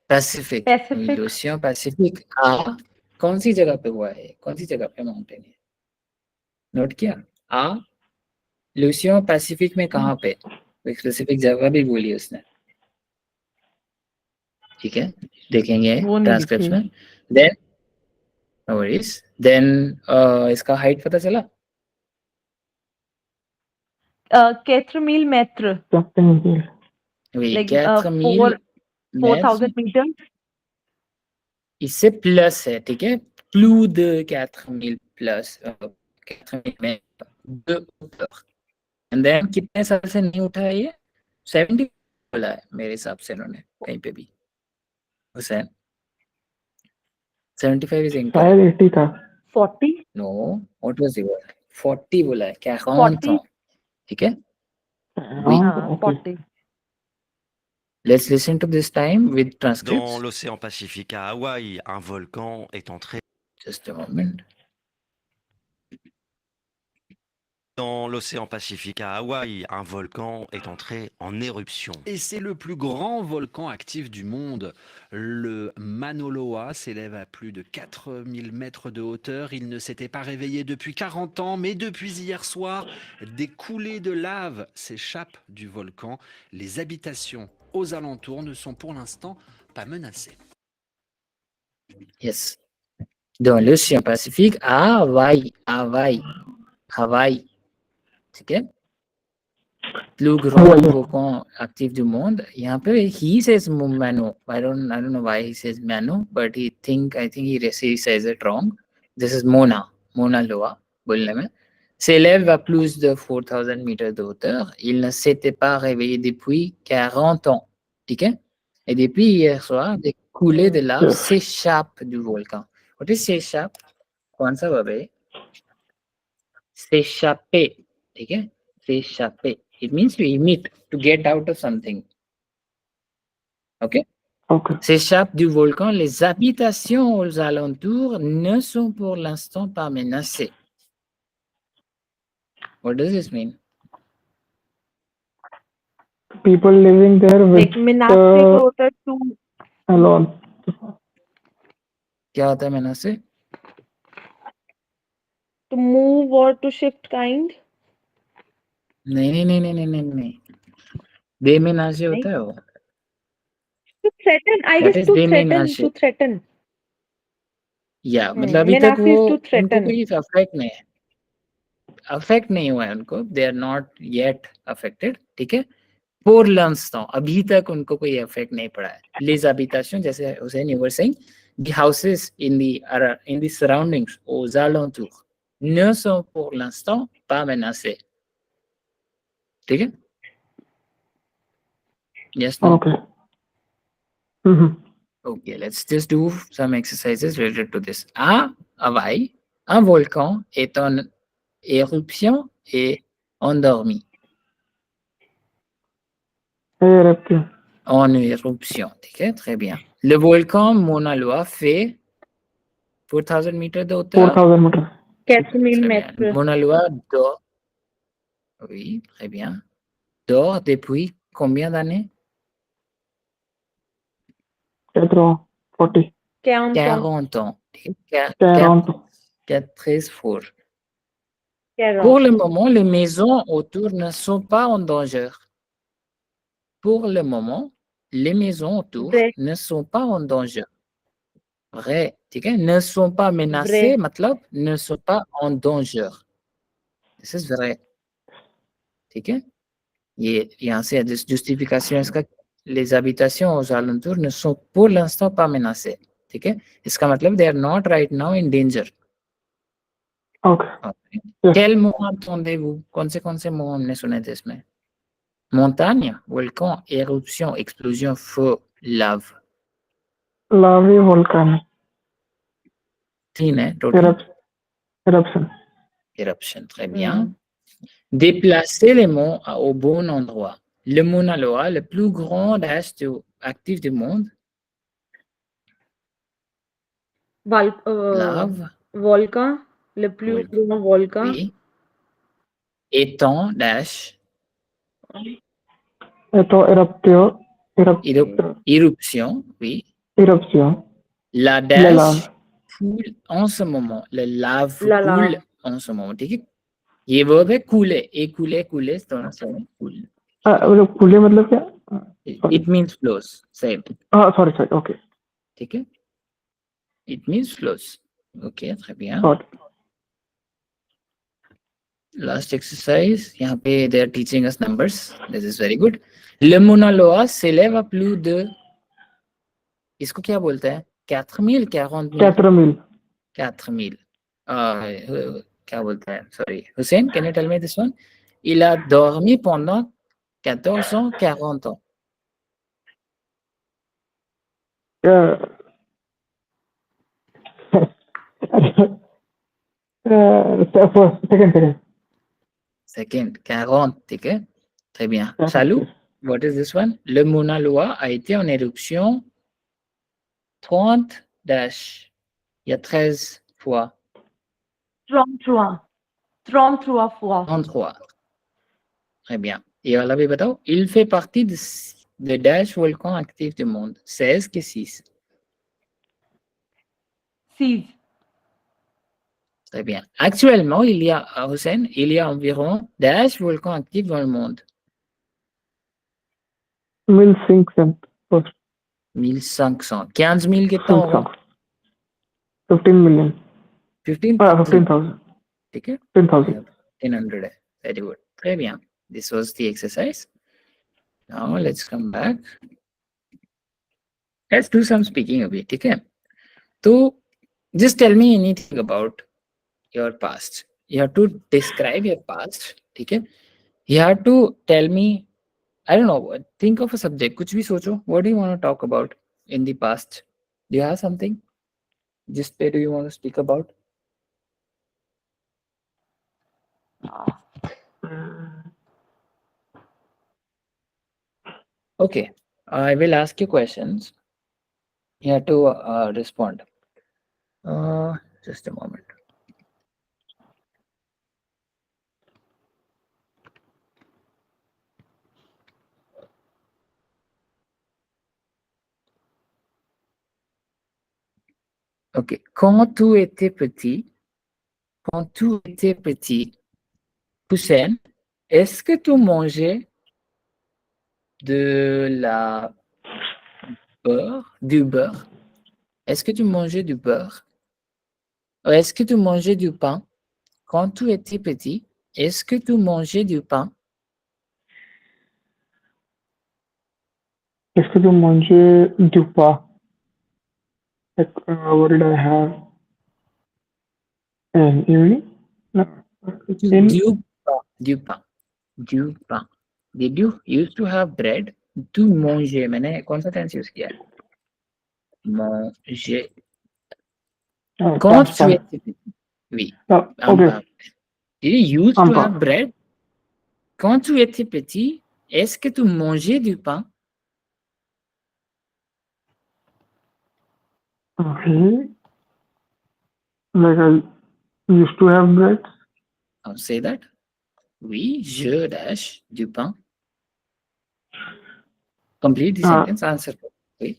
Pacific. Pacific. Ocean Pacific. हाँ. कौन सी जगह पे हुआ है? कौन सी जगह पे माउंटेन है? नोट किया? लूसियो पैसिफिक में कहाँ पे? एक स्पेसिफिक जगह भी बोली उसने. ठीक है, देखेंगे वो नहीं ट्रांसक्रिप्ट लिखी. में. Then no worries. देन इसका हाइट पता चला? 4 मील मेत्र. Captain Hill. वही Like, 4 मील 4,000 meters. इससे प्लस है. ठीक है, प्लू de 4 मील प्लस 4 मील में de hauteur. एंड देन कितने साल से नहीं उठा है ये? 70 बोला है मेरे हिसाब से इन्होंने कहीं पे भी. Hussain 75 is incorrect. शायद 80 था. 40. नो, व्हाट वाज योर 40 बोला है. क्या 40. ठीक है. Okay. 40. Let's listen to this time with Dans transcripts. l'océan Pacifique à Hawaï, un volcan est entré. Just a moment. Dans l'océan Pacifique à Hawaï, un volcan est entré en éruption. Et c'est le plus grand volcan actif du monde. Le Mauna Loa s'élève à plus de 4000 mètres de hauteur. Il ne s'était pas réveillé depuis 40 ans, mais depuis hier soir, des coulées de lave s'échappent du volcan. Les habitations aux alentours ne sont pour l'instant pas menacées. Yes. Dans l'océan Pacifique à Hawaï. ठीक है, plus grand volcan actif du monde. यहाँ पे he says Mano. I don't know why he says Mano, but I think he says it wrong. This is Mauna Loa बोलने में. S'élève à plus de 4000 mètres de hauteur. Il ne s'était pas réveillé depuis 40 ans. ठीक है, et depuis hier soir, des coulées de lave s'échappent du volcan. What is s'échappe? कौन सा verb है? s'échapper. ठीक है, s'échapper. It means to emit, to get out of something. Okay? Okay. S'échappe du volcan. Les habitations aux alentours ne sont pour l'instant pas menacées. What does this mean? People living there with Like menacé को होता है to alone. क्या होता है menacé? move or to shift kind. नहीं. बेमेनाशे होता है वो. To threaten. I That guess is to threaten. बेमेनाशे. To threaten. या मतलब अभी तक Menacé वो is to उनको threaten. कोई अफेक्ट नहीं हुआ है उनको. They are not yet affected. ठीक है, pour l'instant, अभी तक उनको कोई इफेक्ट नहीं पड़ा है. Les habitations, जैसे Hussain you were saying, the houses in the surroundings, aux alentours, ne sont pour l'instant pas menacées. ठीक है? Yes, no? Okay. Mm-hmm. Okay, let's just do some exercises related to this. À Hawaï, un volcan est en éruption et endormi. Eruption. En éruption, ठीक है, très bien. Le volcan Mauna Loa fait 4000 mètres de hauteur. 4000 meters. 4,000 Très bien. mètres. Mauna Loa dort. Oui, très bien. Dort depuis combien d'années? 40. 40 ans. 40 ans. ठीक है, 40. 13 fois. 40. Pour le moment, les maisons autour ne sont pas en danger. Pour le moment, les maisons autour Vrai. ne sont pas en danger. Vrai, ठीक है, ne sont pas menacées, Vrai. मतलब ne sont pas en danger. This is vrai. ठीक है, ये यहाँ से justification इसका, les habitations aux alentours ne sont pour l'instant pas menacées. ठीक है, इसका मतलब they are not right now in danger. Okay. Okay. Yes. Quel mot entendez-vous? कौन से mots हमने सुने थे इसमें? Montagne, volcan, éruption, explosion, feu, lave. Lava volcano. 3 है total. Eruption. Éruption, très bien. Déplacer les mots au bon endroit. Le Mauna Loa, le plus grand dash actif du monde, lave, volcan, le plus grand volcan. oui, étang dash, éruption, oui. éruption, La la dash lave, coule en ce moment, le lave La coule lave. en ce moment, ठीक है? ये verb है couler, écouler, couler, c'est un seul coule. मतलब couler मतलब क्या? It means flows, same, Sorry, okay, ठीक है? It means flows. Ok, très bien. sorry. Last exercise, यहाँ पे they are teaching us numbers. This is very good. Le Mauna Loa s'élève à plus de, इसको क्या बोलते हैं? 4000, 40 000, 4000, 4000. क्या बोलते हैं? Sorry, Hussein, can you tell me this one? Il a dormi pendant 1440 ans. Second. 40, ठीक है? Très bien. Second. Salut, what is this one? Le Mauna Loa a été en éruption 30 dash, il y a 13 fois. 33. 33 fois. 33. Très bien. Et voilà, भी बताओ, il fait partie de dash volcan actif du monde. 16 que 6. 6. Très bien. Actuellement, il y a, Hussein, il y a environ dash volcan actif dans le monde. 1500. 1500. 15 000 कितना होगा? 15 million. 15,000. 15,000. ठीक है? 10,000. 1000 है. Very good. Très bien. This was the exercise. Now let's come back. Let's do some speaking अभी, ठीक है? तो just tell me anything about your past. You have to describe your past, ठीक है? You have to tell me, I don't know, think of a subject, कुछ भी सोचो. What do you want to talk about in the past? Do you have something? Just where do you want to speak about? Okay, I will ask you questions. You have to respond. Just a moment. Ok. Quand tu étais petit, Hussein, est-ce que tu mangeais du beurre? Est-ce que tu mangeais du beurre? Ou est-ce que tu mangeais du pain? Quand tu étais petit, est-ce que tu mangeais du pain? Est-ce que tu mangeais du pain? Like, what did I have in evening? No. Du pain. Did you used to have bread? Tu mangeais. मैंने कौन सा tense use किया है? Manger. Quand tu étais petit. Oui. Okay. Did you used to have bread? Quand tu étais petit, est-ce que tu mangeais du pain? Okay. Like I used to have bread. I'll say that. Oui, je dash du pain. Complete the sentence. Answer. Oui.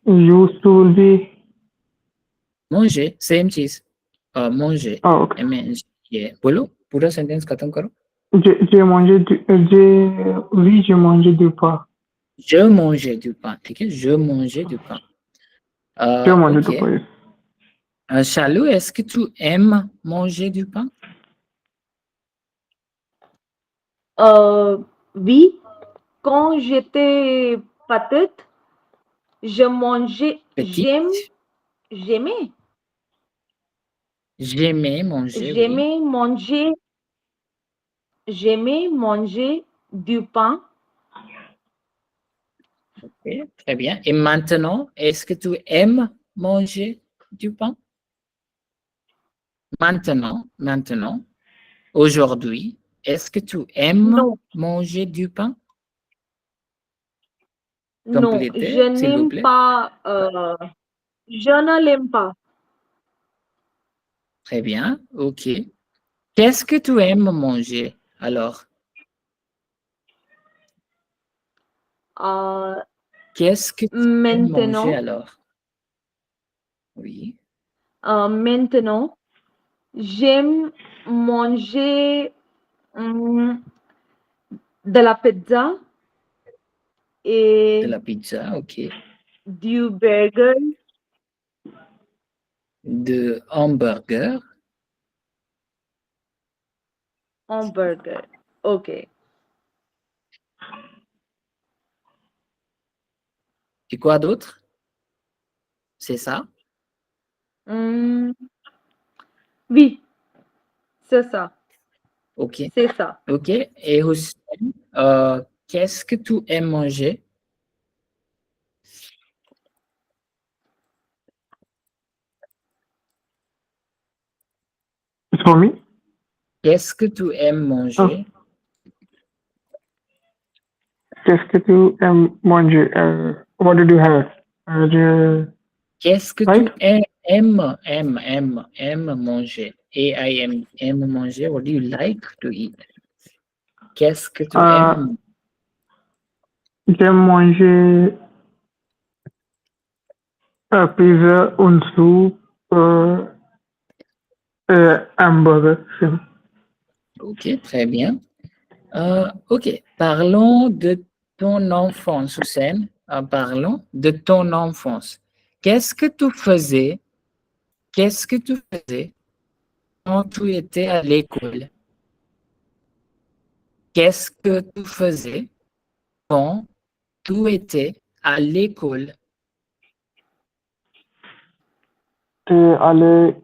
Used to will be Manger, same चीज. Manger. okay. ये बोलो पूरा sentence खत्म करो. J'ai mangé du pain. Je mangeais du pain. ठीक है? Je mangeais du pain. J'ai mangé du pain. Chalou, est-ce que tu aimes manger du pain? Oui, quand j'étais petite, je mangeais. Petite. J'aimais manger. Oui. J'aimais manger du pain. Okay, très bien. Et maintenant, est-ce que tu aimes manger du pain? Maintenant, aujourd'hui, est-ce que tu aimes Non, manger du pain? non, Complétez, s'il vous plaît. je ne l'aime pas. Très bien, ok. Qu'est-ce que tu aimes manger alors? Euh, Qu'est-ce que tu aimes manger maintenant, alors? Oui, maintenant, j'aime manger de la pizza de et la pizza, ok. du burger. De hamburger, Hamburger. Okay. et quoi d'autre? C'est ça? Hmm, oui, c'est ça. Ok, C'est ça. ok. Et aussi, qu'est-ce que tu aimes manger? It's for me. Qu'est-ce que tu aimes manger? Qu'est-ce que tu aimes manger? What did you have? Qu'est-ce que Right? tu aimes manger? Aim manger. What do you like to eat? Qu'est-ce que tu aimes? J'aime manger pizza, une soupe, hamburger. Ok, très bien. Ok, parlons de ton enfance, Hussein. Parlons de ton enfance. Qu'est-ce que tu faisais? Qu'est-ce que tu faisais quand tu étais à l'école? Qu'est-ce que tu faisais quand tu étais à l'école? T'es à l'école,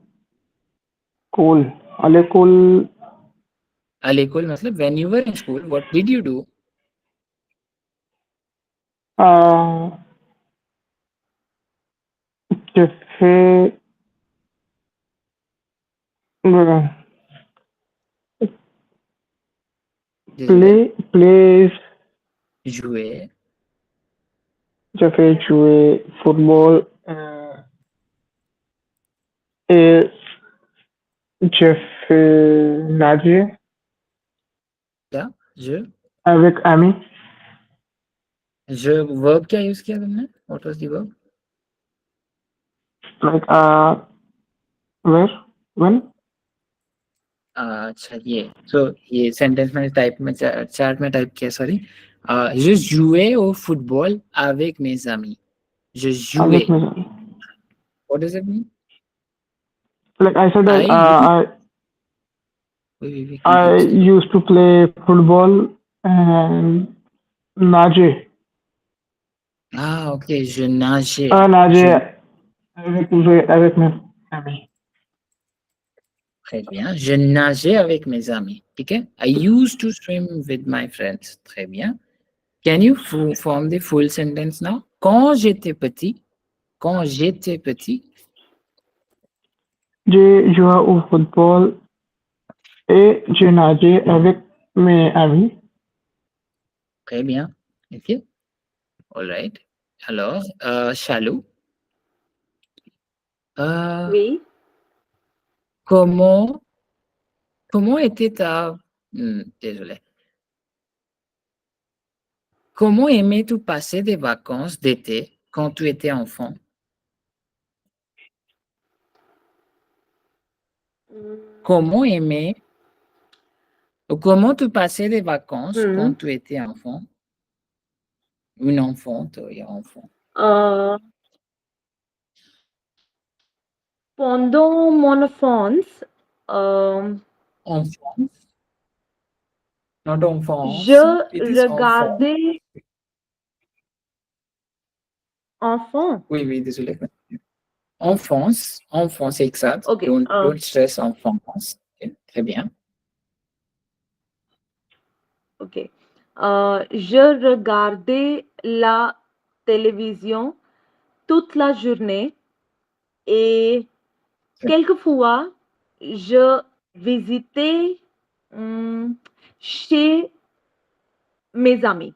À l'école, मतलब, when you were in school, what did you do? euh, j'ai fait, euh, Désolé, plays, jouer. j'ai fait jouer football, et j'ai fait nager Là, avec amis. verb क्या use किया तुमने? What was the verb? Like, where? When? अच्छा ये sentence मैंने type में chart में type किया sorry je jouais au football avec mes amis je Avec jouais mes amis. what does it mean Like I said that, I used we I continue still used to play football and nager. ok je nageais Nager avec mes amis. très bien je nageais avec mes amis ठीक है I used to swim with my friends très bien can you form the full sentence now quand j'étais petit J'ai joué au football et j'ai nagé avec mes amis. très bien ok all right alors Shalou Oui. comment était désolé. Comment aimais-tu passer des vacances d'été quand tu étais enfant? Comment aimais ou comment tu passais des vacances quand tu étais enfant? Une enfant, enfant. Pendant mon enfance, Enfance, not enfance. je It is enfant. regardais enfant. Oui, désolé. Enfance, exact. Okay. Don't stress enfance. Okay, très bien. Ok. Je regardais la télévision toute la journée et quelquefois je visitais chez mes amis.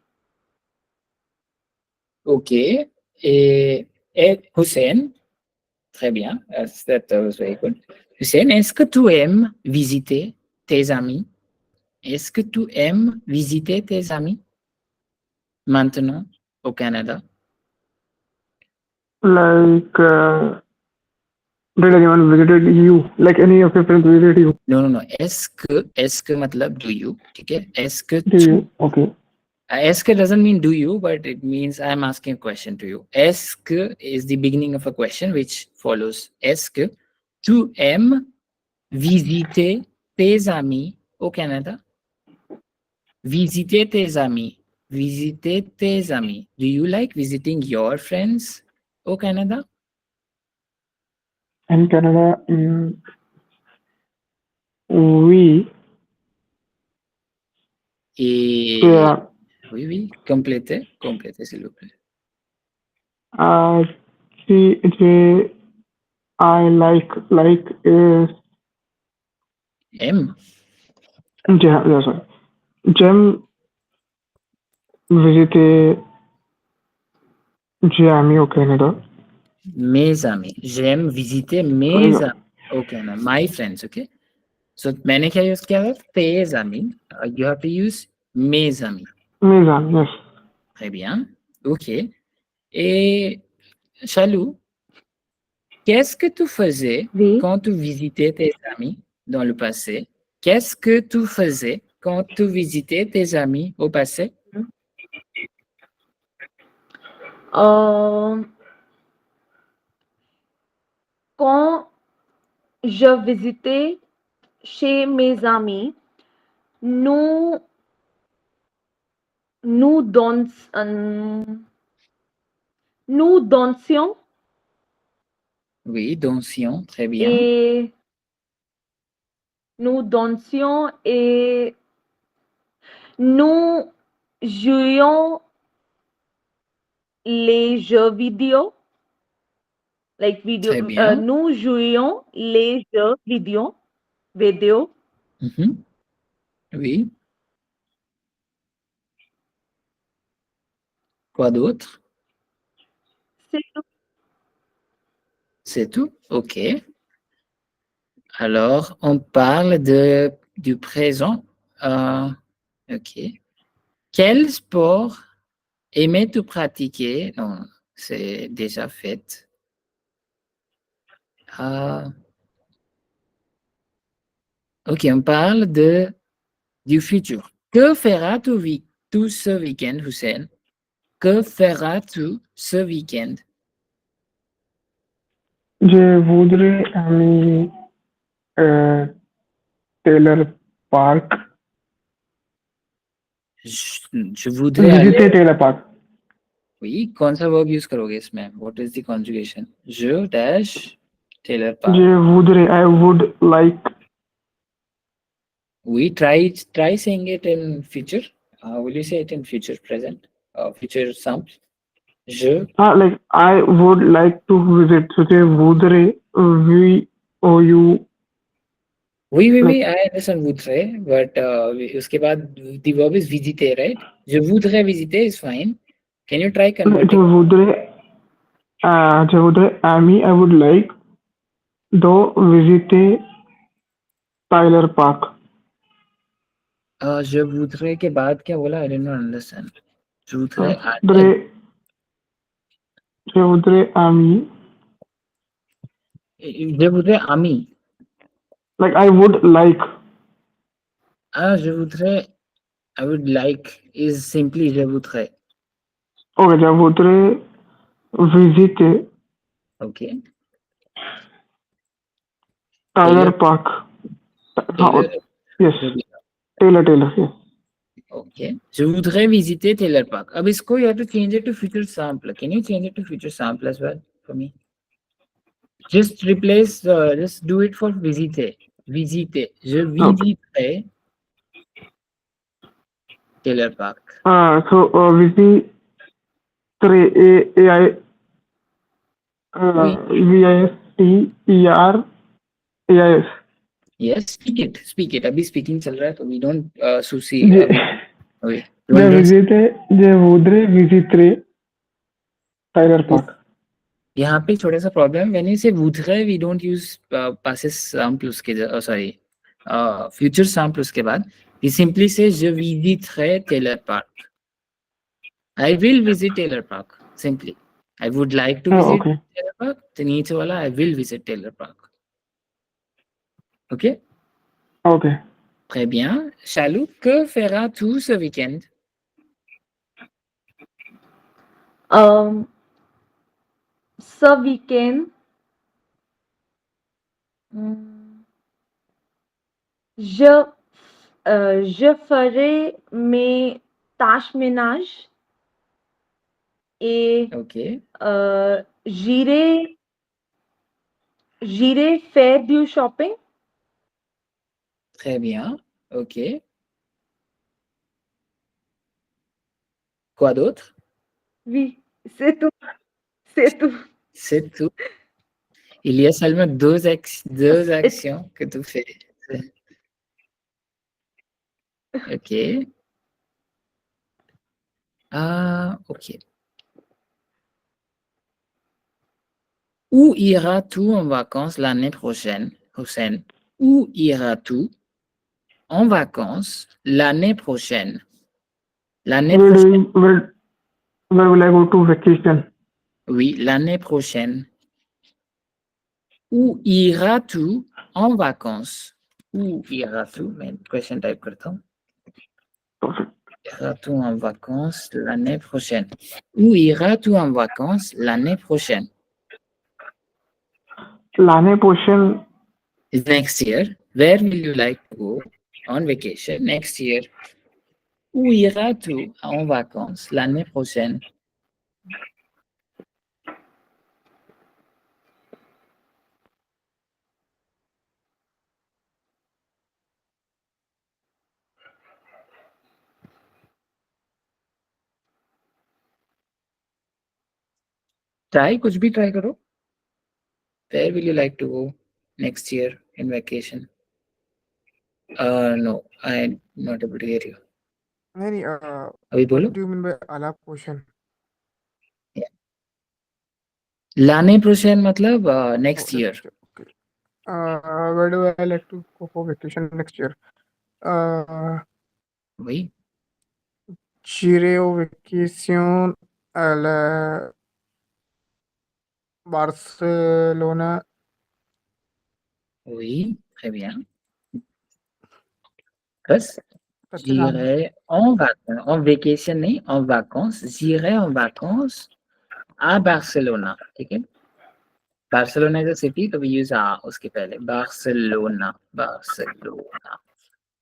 Ok. Et Hussein, très bien. That was very good. Hussein, est-ce que tu aimes visiter tes amis? Est-ce que tu aimes visiter tes amis maintenant au Canada? Like, did anyone visited you? Like any of your friends visited you? No. Est-ce que मतलब do you? ठीक है? Est-ce que Do tu? you? Okay. Est-ce que doesn't mean do you, but it means I'm asking a question to you. Est-ce que is the beginning of a question which follows. Est-ce que tu aimes visiter tes amis au Canada? Visiter tes amis. Visiter tes amis. Do you like visiting your friends au Canada? In Canada, we, Et yeah, oui, complétez s'il vous plaît. I like is, Aime. yeah, sorry. J'aime visiter j'ai amis au Canada. Mes amis. J'aime visiter mes amis au Canada. My friends, okay? So मैंने क्या use किया था? Tes amis. You have to use mes amis. Mes amis, yes. Très bien. Ok. Et Chalou, qu'est-ce que tu faisais Oui. quand tu visitais tes amis dans le passé? Qu'est-ce que tu faisais quand tu visitais tes amis au passé? Quand je visitais chez mes amis, nous dansions Oui, dansions, très bien. et nous jouions les jeux vidéo. Like video, Très bien. nous jouions les jeux vidéo. Mhm. Oui. Quoi d'autre? C'est tout. C'est tout? Ok. Alors, on parle du présent. Ok. Quel sport aimais-tu pratiquer? Non, c'est déjà fait. Ok, on parle du futur. Que feras-tu ce week-end, Hussein? Que feras-tu ce week-end? Je voudrais aller Taylor Park. Je voudrais aller. Visiter Taylor Park. Oui, कौन सा verb use करोगे इसमें? What is the conjugation? Je dash Taylor Park. Je voudrais, I would like. We try saying it in future. Will you say it in future present? Future sample. Je. Like I would like to visit. So je voudrais, VOU. Oui, I understand voudrais, but उसके बाद the verb is visiter, right? Je voudrais visiter is fine. Can you try converting? Je voudrais, Amy, I would like to visit Tyler Park. Je voudrais के बाद क्या बोला? I did not understand. Je voudrais. Je voudrais, Amy. Je voudrais ami. Like I would like. Je voudrais. I would like is simply je voudrais. Okay, je voudrais visiter Okay. Tyler Park. Taylor. Yes. Taylor, yes. Okay. Je voudrais visiter Taylor Park. अब इसको you have to change it to future sample. Can you change it to future sample as well for me? Just replace, just do it for visiter. Visiter. Je visiterai Taylor Park. So visiter VISTER AIS. Yes, speak it. अभी speaking चल रहा है तो we don't Susi जे अभी जे don't विजिते J वुद्रे विजित्रे Tyler park यहाँ पे थोड़ा सा प्रॉब्लम व्हेन यू से voudrais we don't use passive simple उसके sorry future simple उसके बाद we simply say je visiterai Taylor Park. I will visit Taylor Park simply. I would like to visit okay Taylor Park. तो नीचे वाला I will visit Taylor Park. Ok? Okay Très bien. Chalou, que feras-tu ce week-end? Ce week-end, je ferai mes tâches ménage et Ok. j'irai faire du shopping. Très bien. Ok. Quoi d'autre? Oui, c'est tout. C'est tout. C'est tout. Il y a seulement deux actions que tu fais. Ok. Ah, ok. Où iras-tu en vacances l'année prochaine, Hussein? Où iras-tu en vacances l'année prochaine? L'année where do prochaine. you, where will I go to vacation Oui, l'année prochaine. Où iras-tu en vacances? Où iras-tu? मैं question type करता हूँ. Iras-tu en vacances l'année prochaine? Où iras-tu en vacances l'année prochaine? l'année prochaine Is next year. Where will you like to go on vacation next year? Où iras-tu en vacances l'année prochaine? Try कुछ भी try करो. Where will you like to go next year in vacation? No, I'm not able to hear you. नहीं अभी बोलो. what do you mean by अला question L'année prochaine मतलब next year. okay where do I like to go for vacation next year Oui. j'irai au vacation à la Barcelona Oui, très bien. Bas, touchdown j'irai en vacances, en vacation नहीं, en vacances, j'irai en vacances à Barcelona, ठीक है? Barcelona is a city, तो we use उसके पहले Barcelona.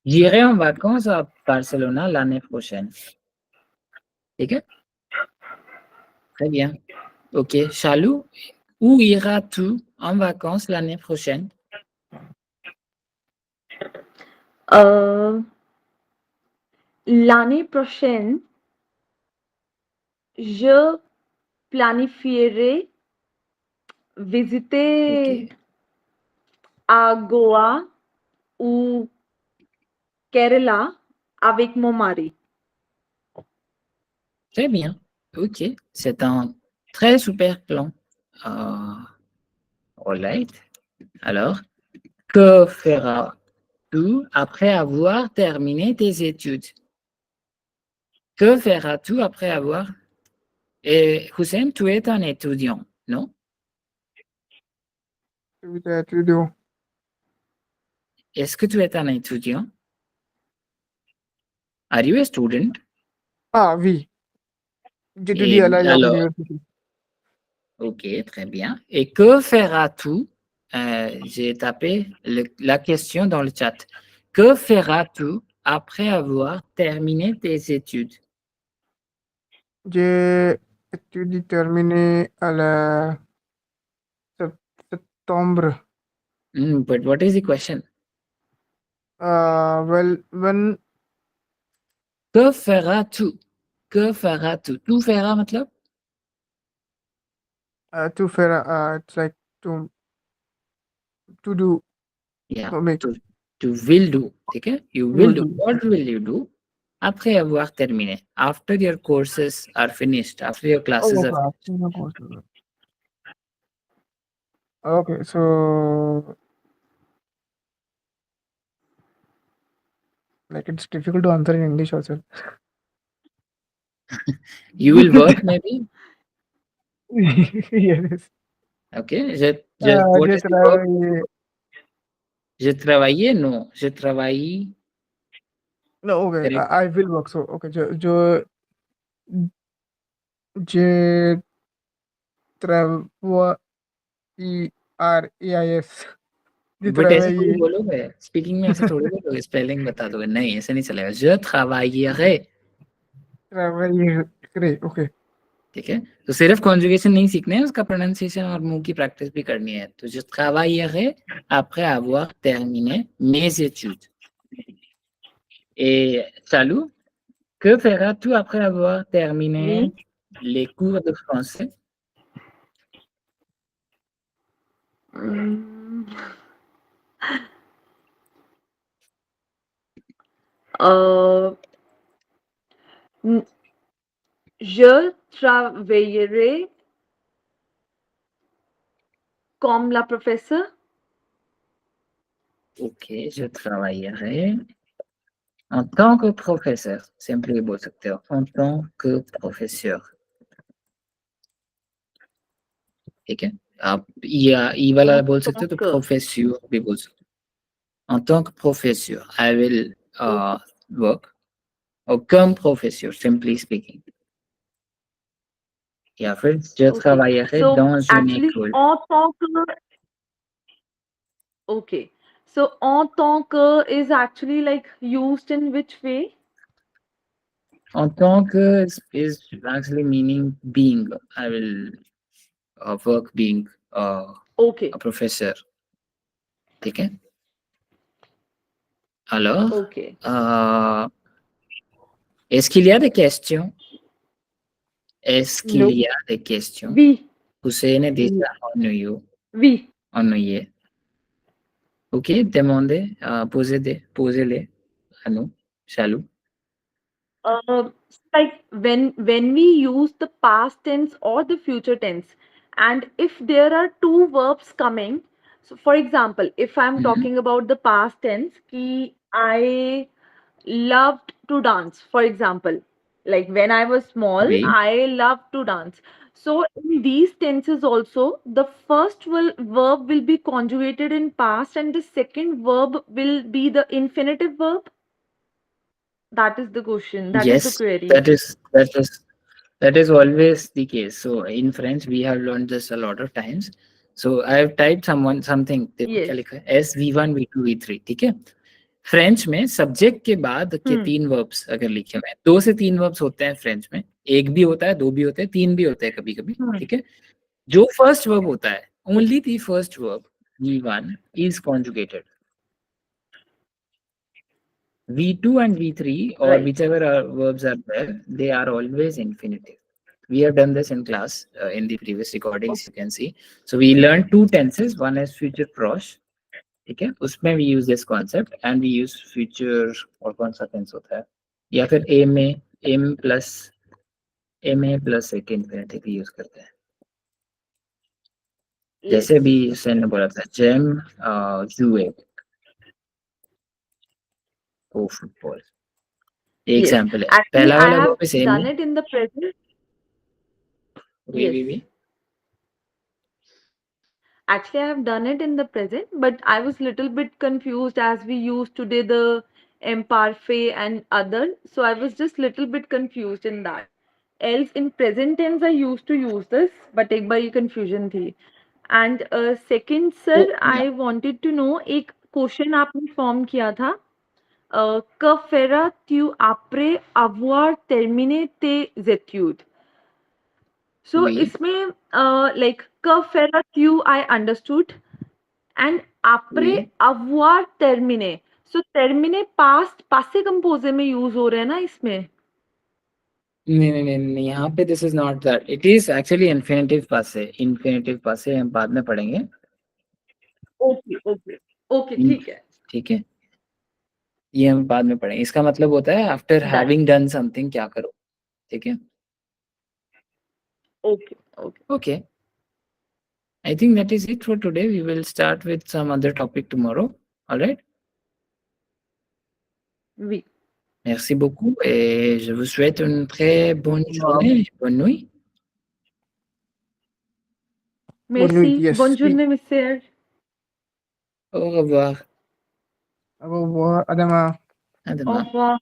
J'irai en vacances à Barcelona l'année prochaine. ठीक है? Très bien. Ok, Chalou, où iras-tu en vacances l'année prochaine? L'année prochaine, je planifierai visiter Ok, à Goa ou Kerala avec mon mari. très bien. Ok, c'est un très super plan. All right. Alors, que feras-tu après avoir terminé tes études? Que feras-tu après avoir... Et Hussein, tu es un étudiant, non? with that video Est-ce que tu es un étudiant? Are you a student? oui j'étudie Et à la York alors, University ok, très bien. Et que feras-tu? J'ai tapé la question dans le chat. Que feras-tu après avoir terminé tes études? j'ai étudié terminé à la septembre But what is the question? well when Que feras-tu? Que feras-tu? Tu feras मतलब? to fair it's like to do Yeah, make tu Tu will do, ठीक है? You will will do. do. What will you do après avoir terminé? After your courses are finished, after your classes are Okay, after the course. Okay, so like it's difficult to answer in English also. you will work maybe. Yes. Okay. What Je is the verb? travaille. Je travaillais? No. Je travaille. No, okay. Correct. I will work. So okay, je travaille. ERAIS. Je but ऐसे थोड़ी travaille. बोलोगे, speaking में ऐसे थोड़ी बोलोगे, spelling बता दोगे, नहीं ऐसे नहीं चलेगा. Je travaillerai. Travaillerai. Okay. ठीक है, तो सिर्फ कॉन्जुगेशन नहीं सीखना है, उसका प्रोनाउंसिएशन और मुंह की प्रैक्टिस भी करनी है. तो je travaillerai après avoir terminé mes études. Et Salou, que feras-tu après avoir terminé les cours de français? Mm. Euh, n- je travaillerai comme la professeure. Ok, je travaillerai en tant que professeur. Simple et beau secteur. En tant que professeur. ठीक है, आप ई वाला बोल सकते हो तो Donc, professor भी बोल सकते हो. En tant que professeur, I will work. Or comme professeur, simply speaking. या फिर je okay. travaillerai So dans une actually, école. en tant que okay. So en tant que is actually like used in which way? En tant que is actually meaning being. I will work being Okay. a professor. ठीक है. Alors, Okay. est-ce qu'il y a des questions? Est-ce qu'il No. y a des questions? Oui. Hussein est déjà Oui. ennuyé. Ok, demandez, posez-les à nous, Shalou. Like when we use the past tense or the future tense, and if there are two verbs coming, so for example, if I'm Mhm. talking about the past tense, ki I loved to dance, for example, like when I was small, Oui. I loved to dance. So in these tenses also, the first verb will be conjugated in past, and the second verb will be the infinitive verb. That is the question. That is the Yes, query. that is always the case. So in French, we have learned this a lot of times. So I have typed something. देखो क्या Yes. लिखा है? SV1, V2, V3. ठीक है. French में subject के बाद के 3 वर्ब्स अगर लिखे हुए हैं, 2 से 3 वर्ब्स होते हैं फ्रेंच में. 1 भी होता है, 2 भी होते हैं, 3 भी होते हैं कभी-कभी. ठीक है. जो फर्स्ट वर्ब होता है, only the first verb, V1, is conjugated. V2 and V3 or Right. whichever verbs are there, they are always infinitive. We have done this in class in the previous recordings, you can see. So we learned 2 tenses. One is future prosh. ठीक है, उसमें we use this concept and we use future. और कौन सा tense होता है, या फिर am plus एक infinitive use करते हैं. जैसे भी सैन ने बोला था, जेम जुए ओ फुटबॉल. Yes. एग्जांपल है. Actually, पहला I वाला वो have भी सेम done है. it in the present. Yes. भी. Actually, I have done it in the present, but I was little bit confused as we use today the imparfait and other. So I was just little bit confused in that. Else in present tense I used to use this, but एक बार ये confusion थी. And second, sir, I wanted to know एक question आपने form किया था. Que feras-tu après avoir terminé tes études? So Oui. इसमें like que feras-tu I understood, and après Oui. avoir terminé. So terminé past passé composé में use हो रहा है ना इसमें. नहीं, यहाँ पे this is not that. It is actually infinitive passe. Infinitive passe हम बाद में पढ़ेंगे. Okay, ठीक है. ठीक है. ये हम बाद में पढ़ेंगे। इसका मतलब होता है after Done. Having done something क्या करो, ठीक है? Okay. Okay. Okay. I think that is it for today. We will start with some other topic tomorrow. All right? Oui. Merci beaucoup et je vous souhaite une très bonne journée, bonne nuit. Merci. yes. Bonne journée, monsieur. Au revoir. Au revoir, à demain. À Au demain. revoir.